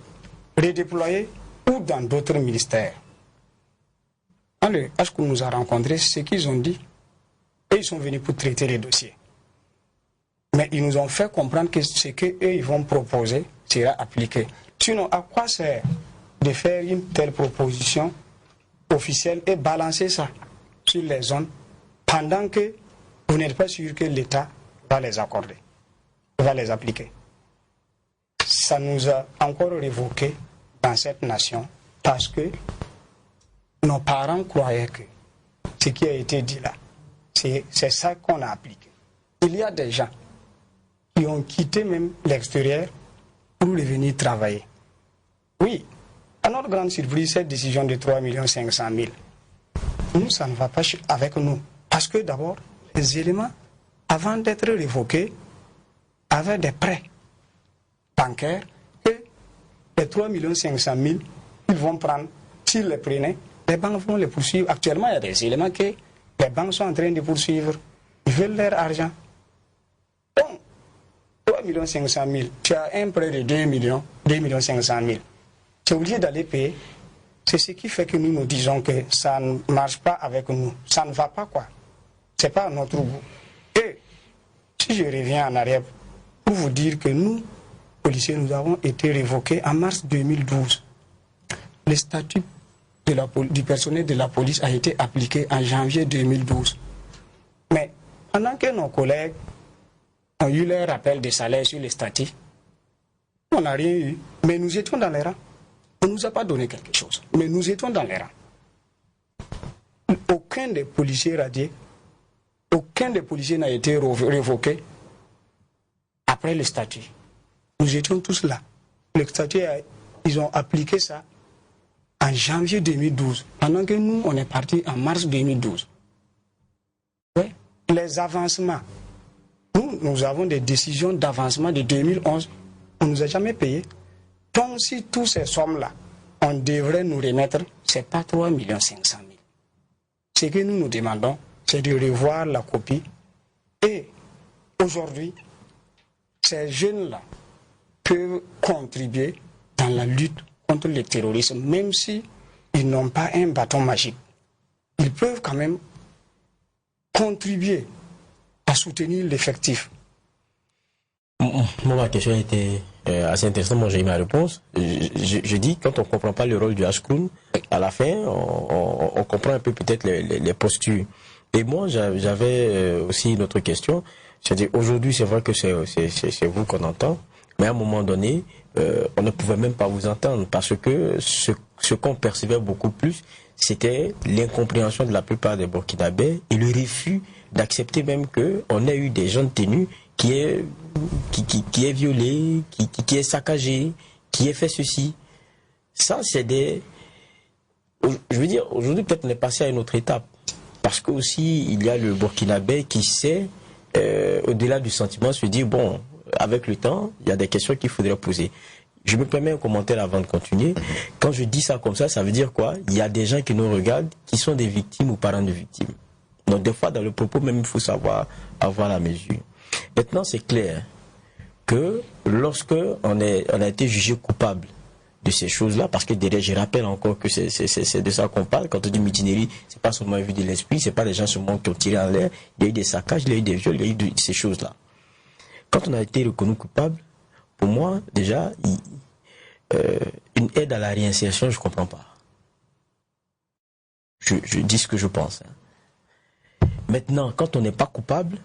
redéployer ou dans d'autres ministères. Quand le Haskoun nous a rencontrés, c'est ce qu'ils ont dit. Et ils sont venus pour traiter les dossiers. Mais ils nous ont fait comprendre que ce qu'eux ils vont proposer sera appliqué. Sinon, à quoi sert de faire une telle proposition officielle et balancer ça sur les zones pendant que vous n'êtes pas sûr que l'État va les accorder, va les appliquer? Ça nous a encore révoqué dans cette nation parce que nos parents croyaient que ce qui a été dit là, c'est ça qu'on a appliqué. Il y a des gens qui ont quitté même l'extérieur pour revenir travailler. Oui, à notre grande surprise, cette décision de 3 500 000, nous, ça ne va pas avec nous. Parce que d'abord, les éléments, avant d'être révoqués, avaient des prêts bancaires que les 3 500 000, ils vont prendre, s'ils les prenaient, les banques vont les poursuivre. Actuellement, il y a des éléments que les banques sont en train de poursuivre. Ils veulent leur argent. Bon, 3 500 000, tu as un prêt de 2 500 000. Tu es obligé d'aller payer. C'est ce qui fait que nous nous disons que ça ne marche pas avec nous. Ça ne va pas, quoi. Ce n'est pas à notre goût. Et si je reviens en arrière pour vous dire que nous, policiers, nous avons été révoqués en mars 2012. Le statut du personnel de la police a été appliqué en janvier 2012. Mais pendant que nos collègues ont eu leur rappel de salaire sur les statuts, on n'a rien eu. Mais nous étions dans les rangs. On ne nous a pas donné quelque chose. Mais nous étions dans les rangs. Aucun des policiers radiés, aucun des policiers n'a été révoqué après le statut. Nous étions tous là. Le statut, ils ont appliqué ça en janvier 2012, pendant que nous, on est partis en mars 2012. Ouais. Les avancements. Nous avons des décisions d'avancement de 2011. On ne nous a jamais payé. Donc, si toutes ces sommes-là, on devrait nous remettre, ce n'est pas 3 500 000. Ce que nous nous demandons, c'est de revoir la copie. Et aujourd'hui, ces jeunes-là peuvent contribuer dans la lutte contre le terrorisme, même si ils n'ont pas un bâton magique. Ils peuvent quand même contribuer à soutenir l'effectif. Moi, ma question était assez intéressante. Moi, j'ai eu ma réponse. Je dis, quand on ne comprend pas le rôle du Haskoun, à la fin, on comprend un peu peut-être les postures. Et moi, j'avais aussi une autre question. C'est-à-dire, aujourd'hui, c'est vrai que c'est vous qu'on entend, mais à un moment donné, on ne pouvait même pas vous entendre parce que ce qu'on percevait beaucoup plus, c'était l'incompréhension de la plupart des Burkinabés et le refus d'accepter même qu'on ait eu des gens tenus qui est violé, qui est saccagé, qui est fait ceci. Ça, c'est des... Je veux dire, aujourd'hui, peut-être on est passé à une autre étape. Parce que aussi, il y a le Burkinabé qui sait, au-delà du sentiment, se dire, bon, avec le temps, il y a des questions qu'il faudrait poser. je me permets un commentaire avant de continuer. Quand je dis ça comme ça veut dire quoi? Il y a des gens qui nous regardent, qui sont des victimes ou parents de victimes. Donc des fois, dans le propos même, il faut savoir avoir la mesure. Maintenant, c'est clair que lorsque on a été jugé coupable de ces choses-là, parce que derrière, je rappelle encore que c'est de ça qu'on parle. Quand on dit mutinerie, c'est pas seulement une vue de l'esprit, c'est pas des gens seulement qui ont tiré en l'air. Il y a eu des saccages, il y a eu des viols, il y a eu ces choses-là. Quand on a été reconnu coupable, pour moi, déjà, une aide à la réinsertion, je comprends pas. Je dis ce que je pense. Maintenant, quand on n'est pas coupable,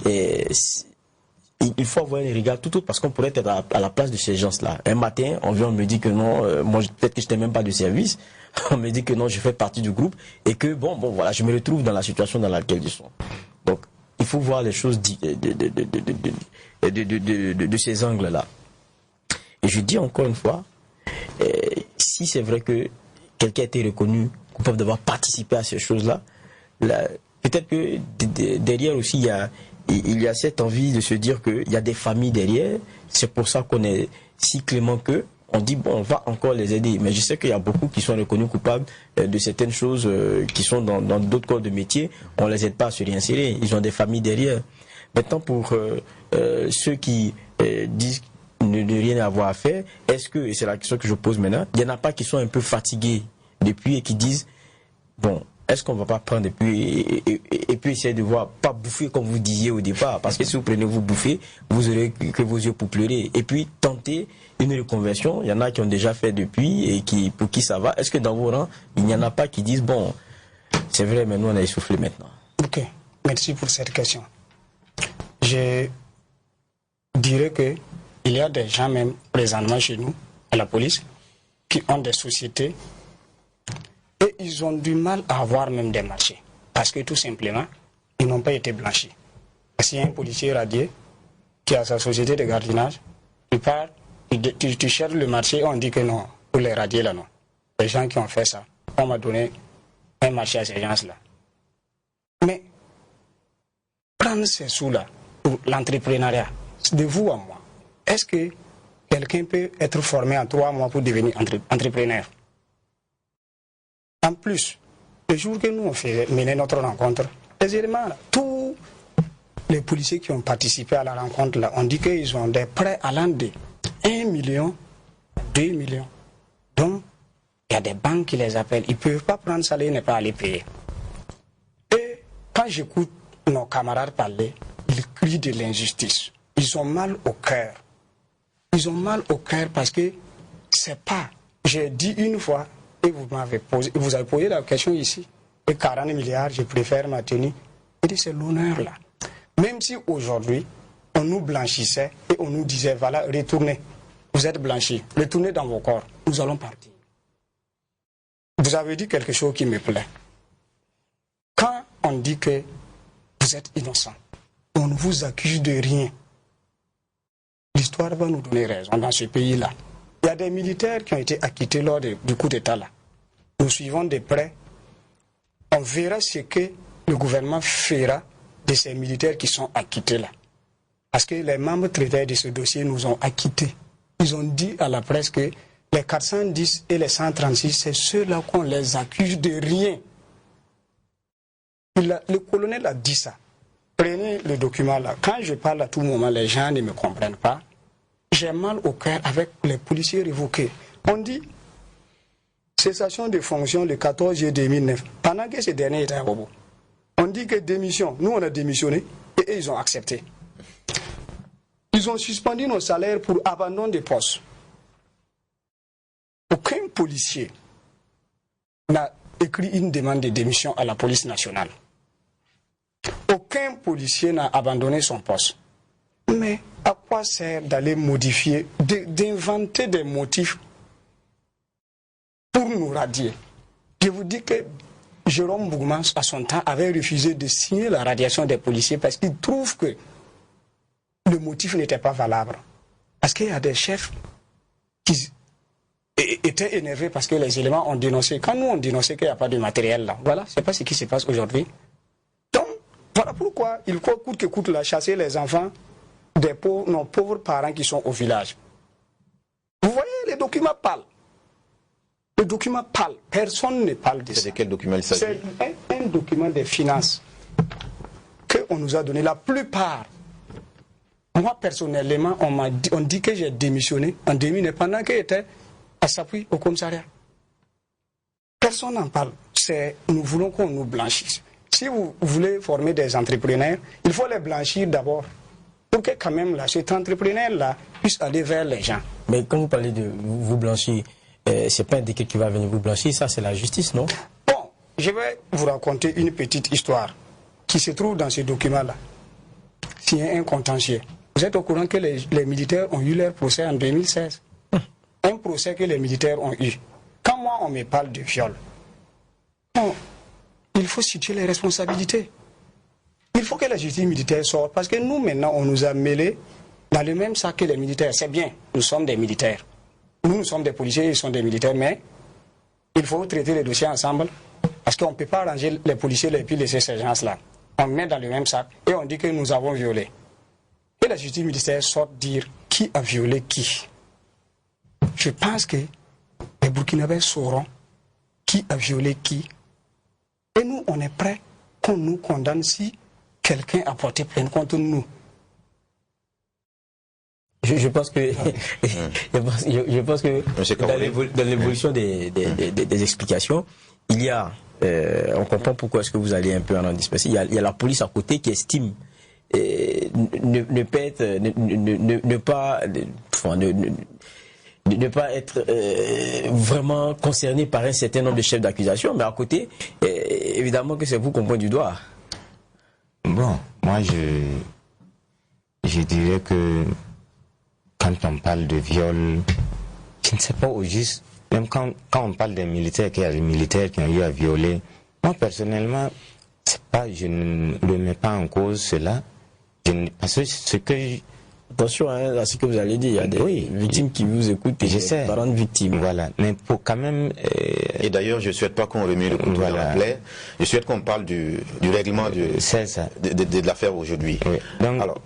il faut avoir un regard tout autre, parce qu'on pourrait être à la place de ces gens-là. Un matin, on me dit que non, moi peut-être que je n'étais même pas de service, on me dit que non, je fais partie du groupe, et que bon voilà, je me retrouve dans la situation dans laquelle ils sont. Donc, il faut voir les choses de ces angles-là. Et je dis encore une fois, si c'est vrai que quelqu'un a été reconnu coupable d'avoir participé à ces choses-là, peut-être que derrière aussi il y a cette envie de se dire qu'il y a des familles derrière. C'est pour ça qu'on est si clément que on dit bon, on va encore les aider. Mais je sais qu'il y a beaucoup qui sont reconnus coupables de certaines choses qui sont dans d'autres corps de métier. On les aide pas à se réinsérer. Ils ont des familles derrière. Maintenant, pour ceux qui disent ne rien avoir à faire, est-ce que, et c'est la question que je pose maintenant, il n'y en a pas qui sont un peu fatigués depuis et qui disent bon, est-ce qu'on ne va pas prendre et puis essayer de voir, pas bouffer comme vous disiez au départ, parce que si vous prenez vous bouffer, vous aurez que vos yeux pour pleurer, et puis tenter une reconversion. Il y en a qui ont déjà fait depuis et pour qui ça va. Est-ce que dans vos rangs, il n'y en a pas qui disent bon, c'est vrai, mais nous on a essoufflé maintenant? Ok, merci pour cette question. Je dirais que il y a des gens même présentement chez nous, à la police, qui ont des sociétés et ils ont du mal à avoir même des marchés. Parce que tout simplement, ils n'ont pas été blanchis. S'il y a un policier radié qui a sa société de gardiennage, tu pars, tu cherches le marché, on dit que non, pour les radiés là non. Les gens qui ont fait ça, on m'a donné un marché à ces gens-là. Mais prendre ces sous-là pour l'entrepreneuriat, c'est de vous à moi. Est-ce que quelqu'un peut être formé en 3 mois pour devenir entrepreneur? En plus, le jour que nous on fait mener notre rencontre, les éléments, tous les policiers qui ont participé à la rencontre, là, on dit qu'ils ont des prêts allant de 1 million, 2 millions. Donc, il y a des banques qui les appellent. Ils ne peuvent pas prendre ça, ils ne pas aller payer. Et quand j'écoute nos camarades parler, ils crient de l'injustice. Ils ont mal au cœur. Ils ont mal au cœur parce que c'est pas. J'ai dit une fois, et vous avez posé la question ici, et 40 milliards, je préfère ma tenue. Je dis c'est l'honneur là. Même si aujourd'hui, on nous blanchissait et on nous disait, voilà, retournez, vous êtes blanchis, retournez dans vos corps, nous allons partir. Vous avez dit quelque chose qui me plaît. Quand on dit que vous êtes innocent, on ne vous accuse de rien, l'histoire va nous donner raison dans ce pays-là. Il y a des militaires qui ont été acquittés lors du coup d'État là. Nous suivons de près. On verra ce que le gouvernement fera de ces militaires qui sont acquittés là. Parce que les membres traiteurs de ce dossier nous ont acquittés. Ils ont dit à la presse que les 410 et les 136, c'est ceux-là qu'on les accuse de rien. Le colonel a dit ça. Prenez le document là. Quand je parle à tout moment, les gens ne me comprennent pas. J'ai mal au cœur avec les policiers révoqués. On dit cessation de fonction le 14 juillet 2009. Pendant que ces derniers étaient à Bobo. On dit que démission. Nous, on a démissionné et eux, ils ont accepté. Ils ont suspendu nos salaires pour abandon des postes. Aucun policier n'a écrit une demande de démission à la police nationale. Aucun policier n'a abandonné son poste. Mais à quoi sert d'aller modifier, d'inventer des motifs pour nous radier? Je vous dis que Jérôme Bougman, à son temps, avait refusé de signer la radiation des policiers parce qu'il trouve que le motif n'était pas valable. Parce qu'il y a des chefs qui étaient énervés parce que les éléments ont dénoncé. Quand nous on dénonçait qu'il n'y a pas de matériel là, voilà, c'est pas ce qui se passe aujourd'hui. Donc, voilà pourquoi il faut coûte que coûte la chasser les enfants des pauvres, nos pauvres parents qui sont au village. Vous voyez, les documents parlent. Le document parle. Personne ne parle de ça. C'est de quel document il s'agit? C'est un document des finances qu'on nous a donné. La plupart. Moi, personnellement, on dit que j'ai démissionné en 2000 pendant que j'étais à Sapui, au commissariat. Personne n'en parle. Nous voulons qu'on nous blanchisse. Si vous voulez former des entrepreneurs, il faut les blanchir d'abord. Pour que quand même là, cet entrepreneur-là puisse aller vers les gens. Mais quand vous parlez de vous blanchir, c'est pas un décret qui va venir vous blanchir, ça c'est la justice, non? Bon, je vais vous raconter une petite histoire qui se trouve dans ce document-là. C'est un contentieux. Vous êtes au courant que les militaires ont eu leur procès en 2016. Un procès que les militaires ont eu. Quand moi on me parle de viol, bon, il faut situer les responsabilités. Il faut que la justice militaire sorte parce que nous maintenant on nous a mêlés dans le même sac que les militaires. C'est bien, nous sommes des militaires. Nous sommes des policiers, ils sont des militaires, mais il faut traiter les dossiers ensemble parce qu'on ne peut pas ranger les policiers et puis laisser ces gens-là. On met dans le même sac et on dit que nous avons violé. Et la justice militaire sort dire qui a violé qui. Je pense que les Burkinabés sauront qui a violé qui. Et nous, on est prêts qu'on nous condamne si quelqu'un a porté plainte contre nous. Je pense que, je pense que dans l'évolution des explications, il y a, on comprend pourquoi est-ce que vous allez un peu en disperser. Il y a la police à côté qui estime ne pas être vraiment concerné par un certain nombre de chefs d'accusation, mais à côté, évidemment que c'est vous qu'on pointe du doigt. Bon, moi je dirais que quand on parle de viol, je ne sais pas au juste, même quand on parle des militaires, qu'il y a des militaires qui ont eu à violer, moi personnellement, je ne remets pas en cause cela. Parce que ce que... Attention à ce que vous allez dire, il y a des victimes qui vous écoutent et des parents de victimes. Voilà, mais pour quand même... Et d'ailleurs, je ne souhaite pas qu'on remette le couteau dans la plaie, je souhaite qu'on parle du règlement de l'affaire aujourd'hui. Oui. Donc, alors,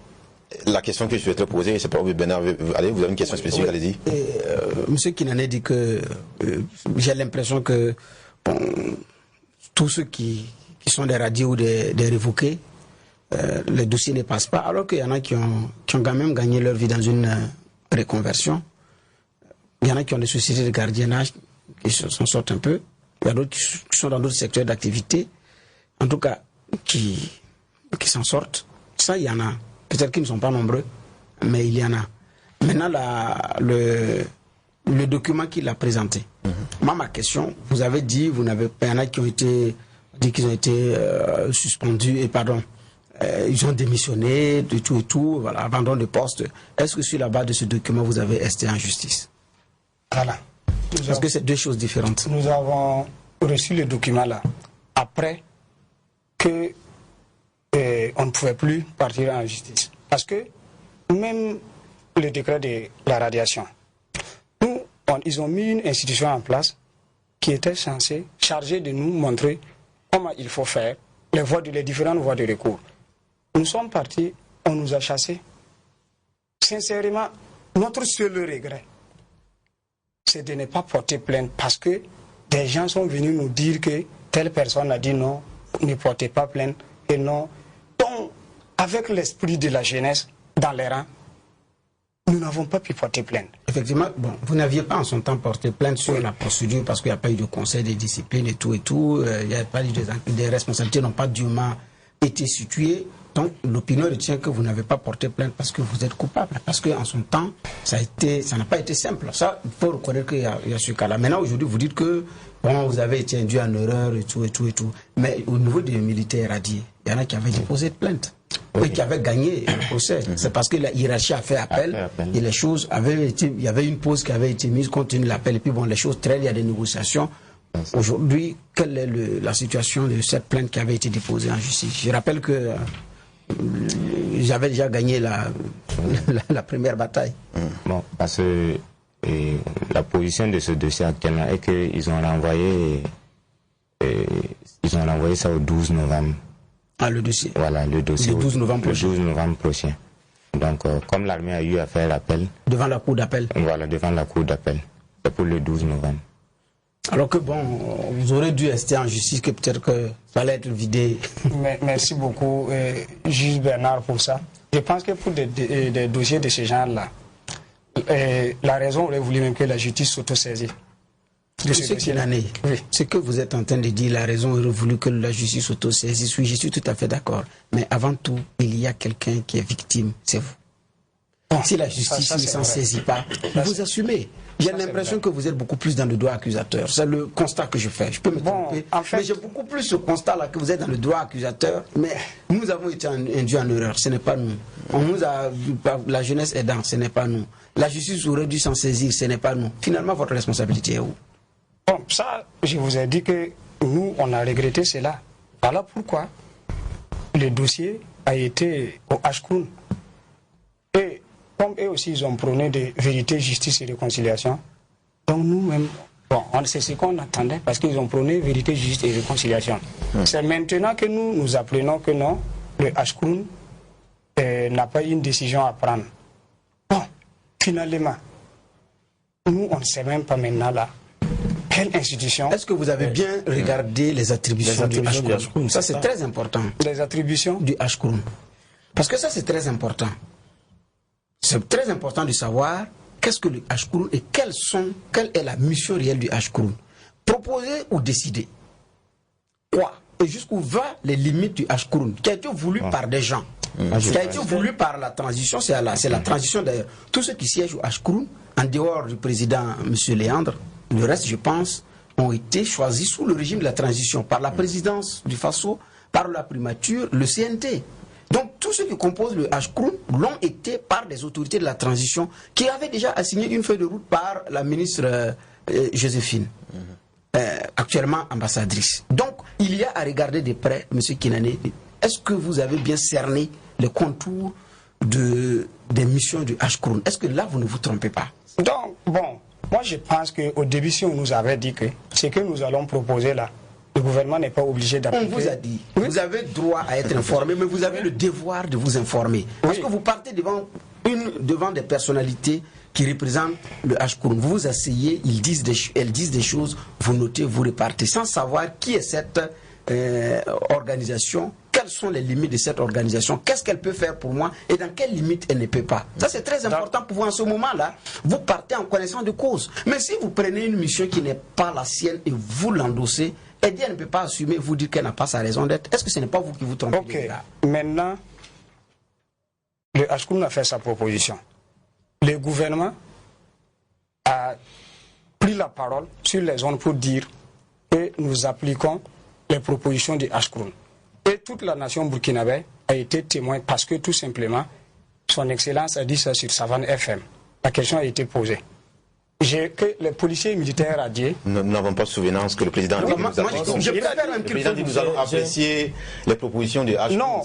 la question que je souhaiterais poser, je ne sais pas, Bernard, allez, vous avez une question spécifique, allez-y. Monsieur Kinane dit que j'ai l'impression que tous ceux qui sont des radiés ou des révoqués, les dossiers ne passent pas, alors qu'il y en a qui ont quand même gagné leur vie dans une reconversion. Il y en a qui ont des sociétés de gardiennage qui s'en sortent un peu. Il y a d'autres qui sont dans d'autres secteurs d'activité, en tout cas qui s'en sortent. Ça, il y en a. Peut-être qu'ils ne sont pas nombreux, mais il y en a. Maintenant, le document qu'il a présenté. Moi, ma question, vous avez dit, il y en a qui ont été dit qu'ils ont été suspendus, et pardon, ils ont démissionné, de tout et tout, voilà, abandon de poste. Est-ce que sur la base de ce document, vous avez esté en justice? Voilà. Parce que c'est deux choses différentes. Nous avons reçu le document là, après que on ne pouvait plus partir en justice. Parce que même le décret de la radiation, ils ont mis une institution en place qui était censée, chargée de nous montrer comment il faut faire les différentes voies de recours. Nous sommes partis, on nous a chassés. Sincèrement, notre seul regret, c'est de ne pas porter plainte parce que des gens sont venus nous dire que telle personne a dit non, ne portez pas plainte et non. Donc, avec l'esprit de la jeunesse dans les rangs, nous n'avons pas pu porter plainte. Effectivement, bon, vous n'aviez pas en son temps porté plainte sur la procédure parce qu'il n'y a pas eu de conseil de discipline et tout. Il n'y a pas eu des responsabilités n'ont pas dûment été situées. Donc l'opinion retient que vous n'avez pas porté plainte parce que vous êtes coupable. Parce qu'en son temps, ça n'a pas été simple. Ça, il faut reconnaître qu'il y a ce cas-là. Maintenant, aujourd'hui, vous dites que bon, vous avez été induit en erreur et tout. Mais au niveau des militaires radiés, il y en a qui avaient déposé plainte. Et qui avaient gagné le procès. C'est parce que la hiérarchie a fait appel et les choses avaient été... Il y avait une pause qui avait été mise compte tenu de l'appel. Et puis bon, les choses traînent, il y a des négociations. Aujourd'hui, quelle est la situation de cette plainte qui avait été déposée en justice? Je rappelle que j'avais déjà gagné la première bataille. Bon, parce que la position de ce dossier actuellement est qu'ils ont renvoyé ça au 12 novembre. Ah, le dossier. Voilà, le dossier. Le 12 novembre prochain. Le 12 novembre prochain. Donc, comme l'armée a eu à faire l'appel... Devant la cour d'appel. Voilà, devant la cour d'appel. C'est pour le 12 novembre. Alors que bon, vous aurez dû rester en justice, que peut-être que ça allait être vidé. Merci beaucoup, juge Bernard, pour ça. Je pense que pour des dossiers de ce genre-là, la raison aurait voulu même que la justice s'autosaisit. Ce que vous êtes en train de dire, la raison aurait voulu que la justice s'autosaisisse. Oui, je suis tout à fait d'accord. Mais avant tout, il y a quelqu'un qui est victime, c'est vous. Bon, si la justice ne s'en saisit pas, vous assumez. J'ai l'impression que vous êtes beaucoup plus dans le droit accusateur. C'est le constat que je fais. Je peux me tromper, mais j'ai beaucoup plus ce constat-là que vous êtes dans le droit accusateur. Mais nous avons été induits en erreur. Ce n'est pas nous. On nous a, la jeunesse aidant, ce n'est pas nous. La justice aurait dû s'en saisir, ce n'est pas nous. Finalement, votre responsabilité est où? Bon, ça, je vous ai dit que nous, on a regretté cela. Voilà pourquoi le dossier a été au Ashkroun. Et comme eux aussi, ils ont prôné de vérité, justice et réconciliation. Donc nous-mêmes, bon, c'est ce qu'on attendait, parce qu'ils ont prôné vérité, justice et réconciliation. C'est maintenant que nous apprenons que non, le Ashkroun n'a pas une décision à prendre. Bon, finalement, nous, on ne sait même pas maintenant là. Quelle institution? Est-ce que vous avez bien regardé les attributions du Ashkroun? Ça, c'est très important. Les attributions du Ashkroun. Parce que ça, c'est très important. C'est très important de savoir qu'est-ce que le Ashkroun et quelle est la mission réelle du Ashkroun. Proposer ou décider. Quoi? Et jusqu'où va les limites du Ashkroun, qui a été voulu par des gens. Qui a été voulu par la transition, c'est la transition d'ailleurs. Tous ceux qui siègent au Ashkroun, en dehors du président M. Léandre, le reste, je pense, ont été choisis sous le régime de la transition, par la présidence du Faso, par la primature, le CNT. Donc tous ceux qui composent le Ashkroun l'ont été par des autorités de la transition qui avaient déjà assigné une feuille de route par la ministre Joséphine, actuellement ambassadrice. Donc il y a à regarder de près, M. Kinane, est-ce que vous avez bien cerné les contours des missions du Ashkroun? Est-ce que là vous ne vous trompez pas? Donc bon, moi je pense qu'au début si on nous avait dit que ce que nous allons proposer là, le gouvernement n'est pas obligé d'appliquer. On vous a dit, vous avez droit à être informé, mais vous avez le devoir de vous informer. Parce que vous partez devant des personnalités qui représentent le Ashkroun. Vous vous asseyez, elles disent des choses, vous notez, vous repartez, sans savoir qui est cette organisation, quelles sont les limites de cette organisation, qu'est-ce qu'elle peut faire pour moi et dans quelles limites elle ne peut pas. Ça c'est très important pour vous en ce moment-là. Vous partez en connaissance de cause. Mais si vous prenez une mission qui n'est pas la sienne et vous l'endossez, et elle ne peut pas assumer, vous dire qu'elle n'a pas sa raison d'être. Est-ce que ce n'est pas vous qui vous trompez? Ok, maintenant, le Ashkroun a fait sa proposition. Le gouvernement a pris la parole sur les zones pour dire que nous appliquons les propositions du Ashkroun. Et toute la nation burkinabé a été témoin parce que tout simplement, son Excellence a dit ça sur Savane FM. La question a été posée. Que les policiers militaires a dit... Nous n'avons pas souvenance que le président nous allons apprécier les propositions du Ashkroun. Non,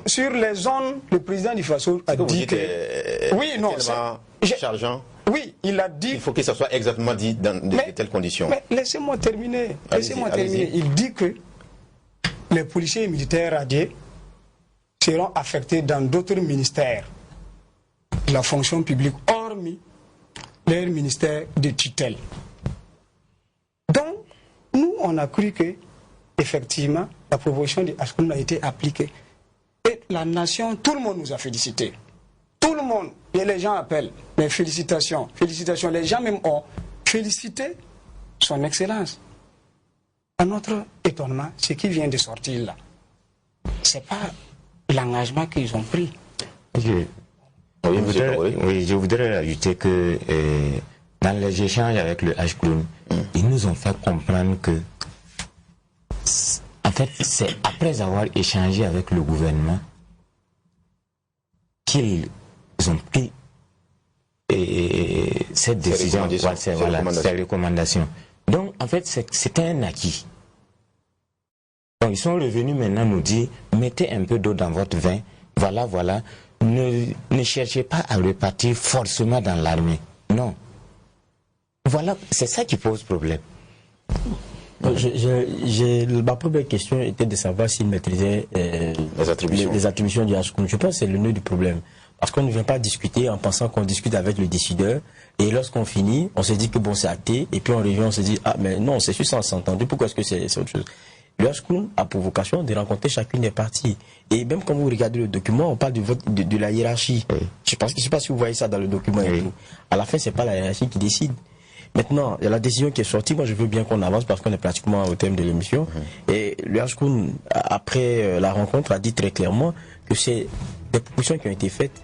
sur les zones, le président du Faso a dit que... Oui, non, chargeant. Oui, il a dit... Il faut que ça soit exactement dit dans de telles conditions. Mais laissez-moi terminer. Il dit que les policiers militaires radiés seront affectés dans d'autres ministères de la fonction publique, hormis leur ministère de tutelle. Donc, nous, on a cru que, effectivement, la proposition de Ashkroun a été appliquée. Et la nation, tout le monde nous a félicités. Tout le monde. Et les gens appellent. Mais félicitations. Félicitations. Les gens même ont félicité son Excellence. À notre étonnement, ce qui vient de sortir là, ce n'est pas l'engagement qu'ils ont pris. Je voudrais ajouter que dans les échanges avec le Ashkroun, ils nous ont fait comprendre que, en fait, c'est après avoir échangé avec le gouvernement qu'ils ont pris cette décision, ces recommandations. Donc, en fait, c'était un acquis. Donc, ils sont revenus maintenant nous dire, mettez un peu d'eau dans votre vin, voilà. Ne cherchez pas à repartir forcément dans l'armée. Non. Voilà, c'est ça qui pose problème. Ma première question était de savoir s'il maîtrisait les attributions du Ashkroun. Je pense que c'est le nœud du problème. Parce qu'on ne vient pas discuter en pensant qu'on discute avec le décideur. Et lorsqu'on finit, on se dit que bon, c'est acté. Et puis on revient, on se dit, ah, mais non, c'est juste entendu. Pourquoi est-ce que c'est autre chose? Le Hashkoun a pour vocation de rencontrer chacune des parties. Et même quand vous regardez le document, on parle de la hiérarchie. Je ne sais pas si vous voyez ça dans le document et tout. À la fin, c'est pas la hiérarchie qui décide. Maintenant, il y a la décision qui est sortie. Moi, je veux bien qu'on avance parce qu'on est pratiquement au thème de l'émission. Et le Hashkoun, après la rencontre, a dit très clairement que c'est des propositions qui ont été faites.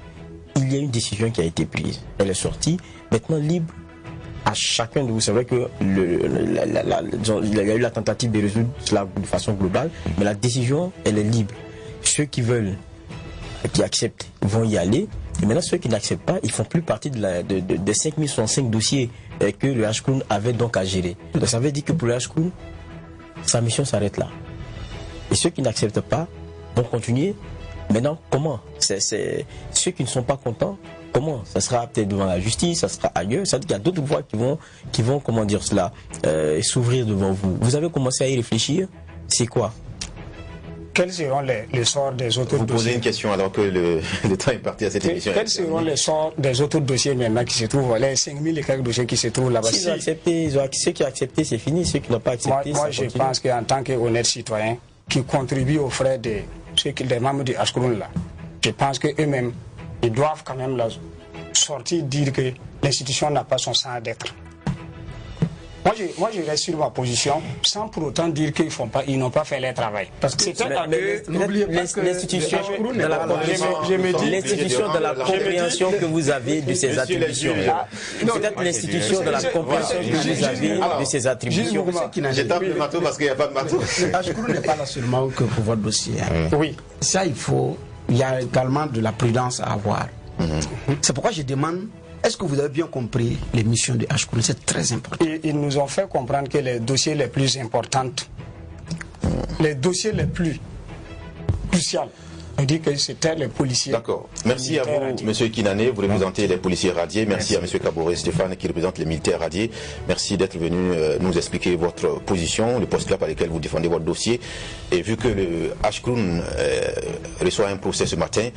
Il y a une décision qui a été prise. Elle est sortie. Maintenant, libre à chacun de vous. C'est vrai que il y a eu la tentative de résoudre cela de façon globale, mais la décision, elle est libre. Ceux qui veulent, qui acceptent, vont y aller. Et maintenant, ceux qui n'acceptent pas, ils font plus partie des 5065 dossiers que le Hashkoun avait donc à gérer. Donc, ça veut dire que pour le Hashkoun, sa mission s'arrête là. Et ceux qui n'acceptent pas vont continuer. Maintenant, comment? C'est ceux qui ne sont pas contents. Comment? Ça sera peut-être devant la justice, ça sera ailleurs. Ça veut dire qu'il y a d'autres voies qui vont comment dire cela, s'ouvrir devant vous. Vous avez commencé à y réfléchir. C'est quoi? Quels seront les sorts des autres dossiers? Vous posez une question alors que le temps est parti à cette émission. Quels seront les sorts des autres dossiers maintenant qui se trouvent, les 5000 et quelques dossiers qui se trouvent là-bas? S'ils ont accepté, ceux qui ont accepté, c'est fini. Ceux qui n'ont pas accepté, moi je pense qu'en tant qu'honnête citoyen qui contribue aux frais des membres du Hashkoun là, je pense qu'eux-mêmes, ils doivent quand même sortir dire que l'institution n'a pas son sang d'être. Moi, je reste sur ma position sans pour autant dire qu'ils n'ont pas fait leur travail. Parce que l'institution de la compréhension que vous avez de ces attributions. Peut-être l'institution de la compréhension que vous avez de ces attributions. Je tape le marteau parce qu'il n'y a pas de marteau. Hashkoun n'est pas là seulement que pour votre dossier. Oui. Ça, il y a également de la prudence à avoir. C'est pourquoi je demande, est-ce que vous avez bien compris les missions de Hashkoun? C'est très important. Ils nous ont fait comprendre que les dossiers les plus importants, les dossiers les plus cruciaux, on dit que c'était les policiers. D'accord. Merci à vous, M. Kinane, vous représentez les policiers radiés. Merci à M. Kaboré Stéphane qui représente les militaires radiés. Merci d'être venu nous expliquer votre position, le postulat par lequel vous défendez votre dossier. Et vu que le Hashkoun reçoit un procès ce matin,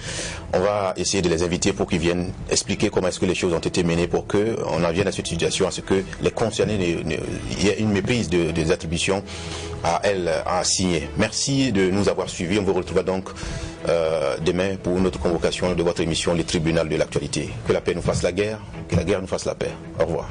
on va essayer de les inviter pour qu'ils viennent expliquer comment est-ce que les choses ont été menées pour qu'on en vienne à cette situation, à ce que les concernés, il y ait une méprise des attributions à elles à signer. Merci de nous avoir suivis. On vous retrouvera donc demain pour notre convocation de votre émission, le tribunal de l'actualité. Que la paix nous fasse la guerre, que la guerre nous fasse la paix. Au revoir.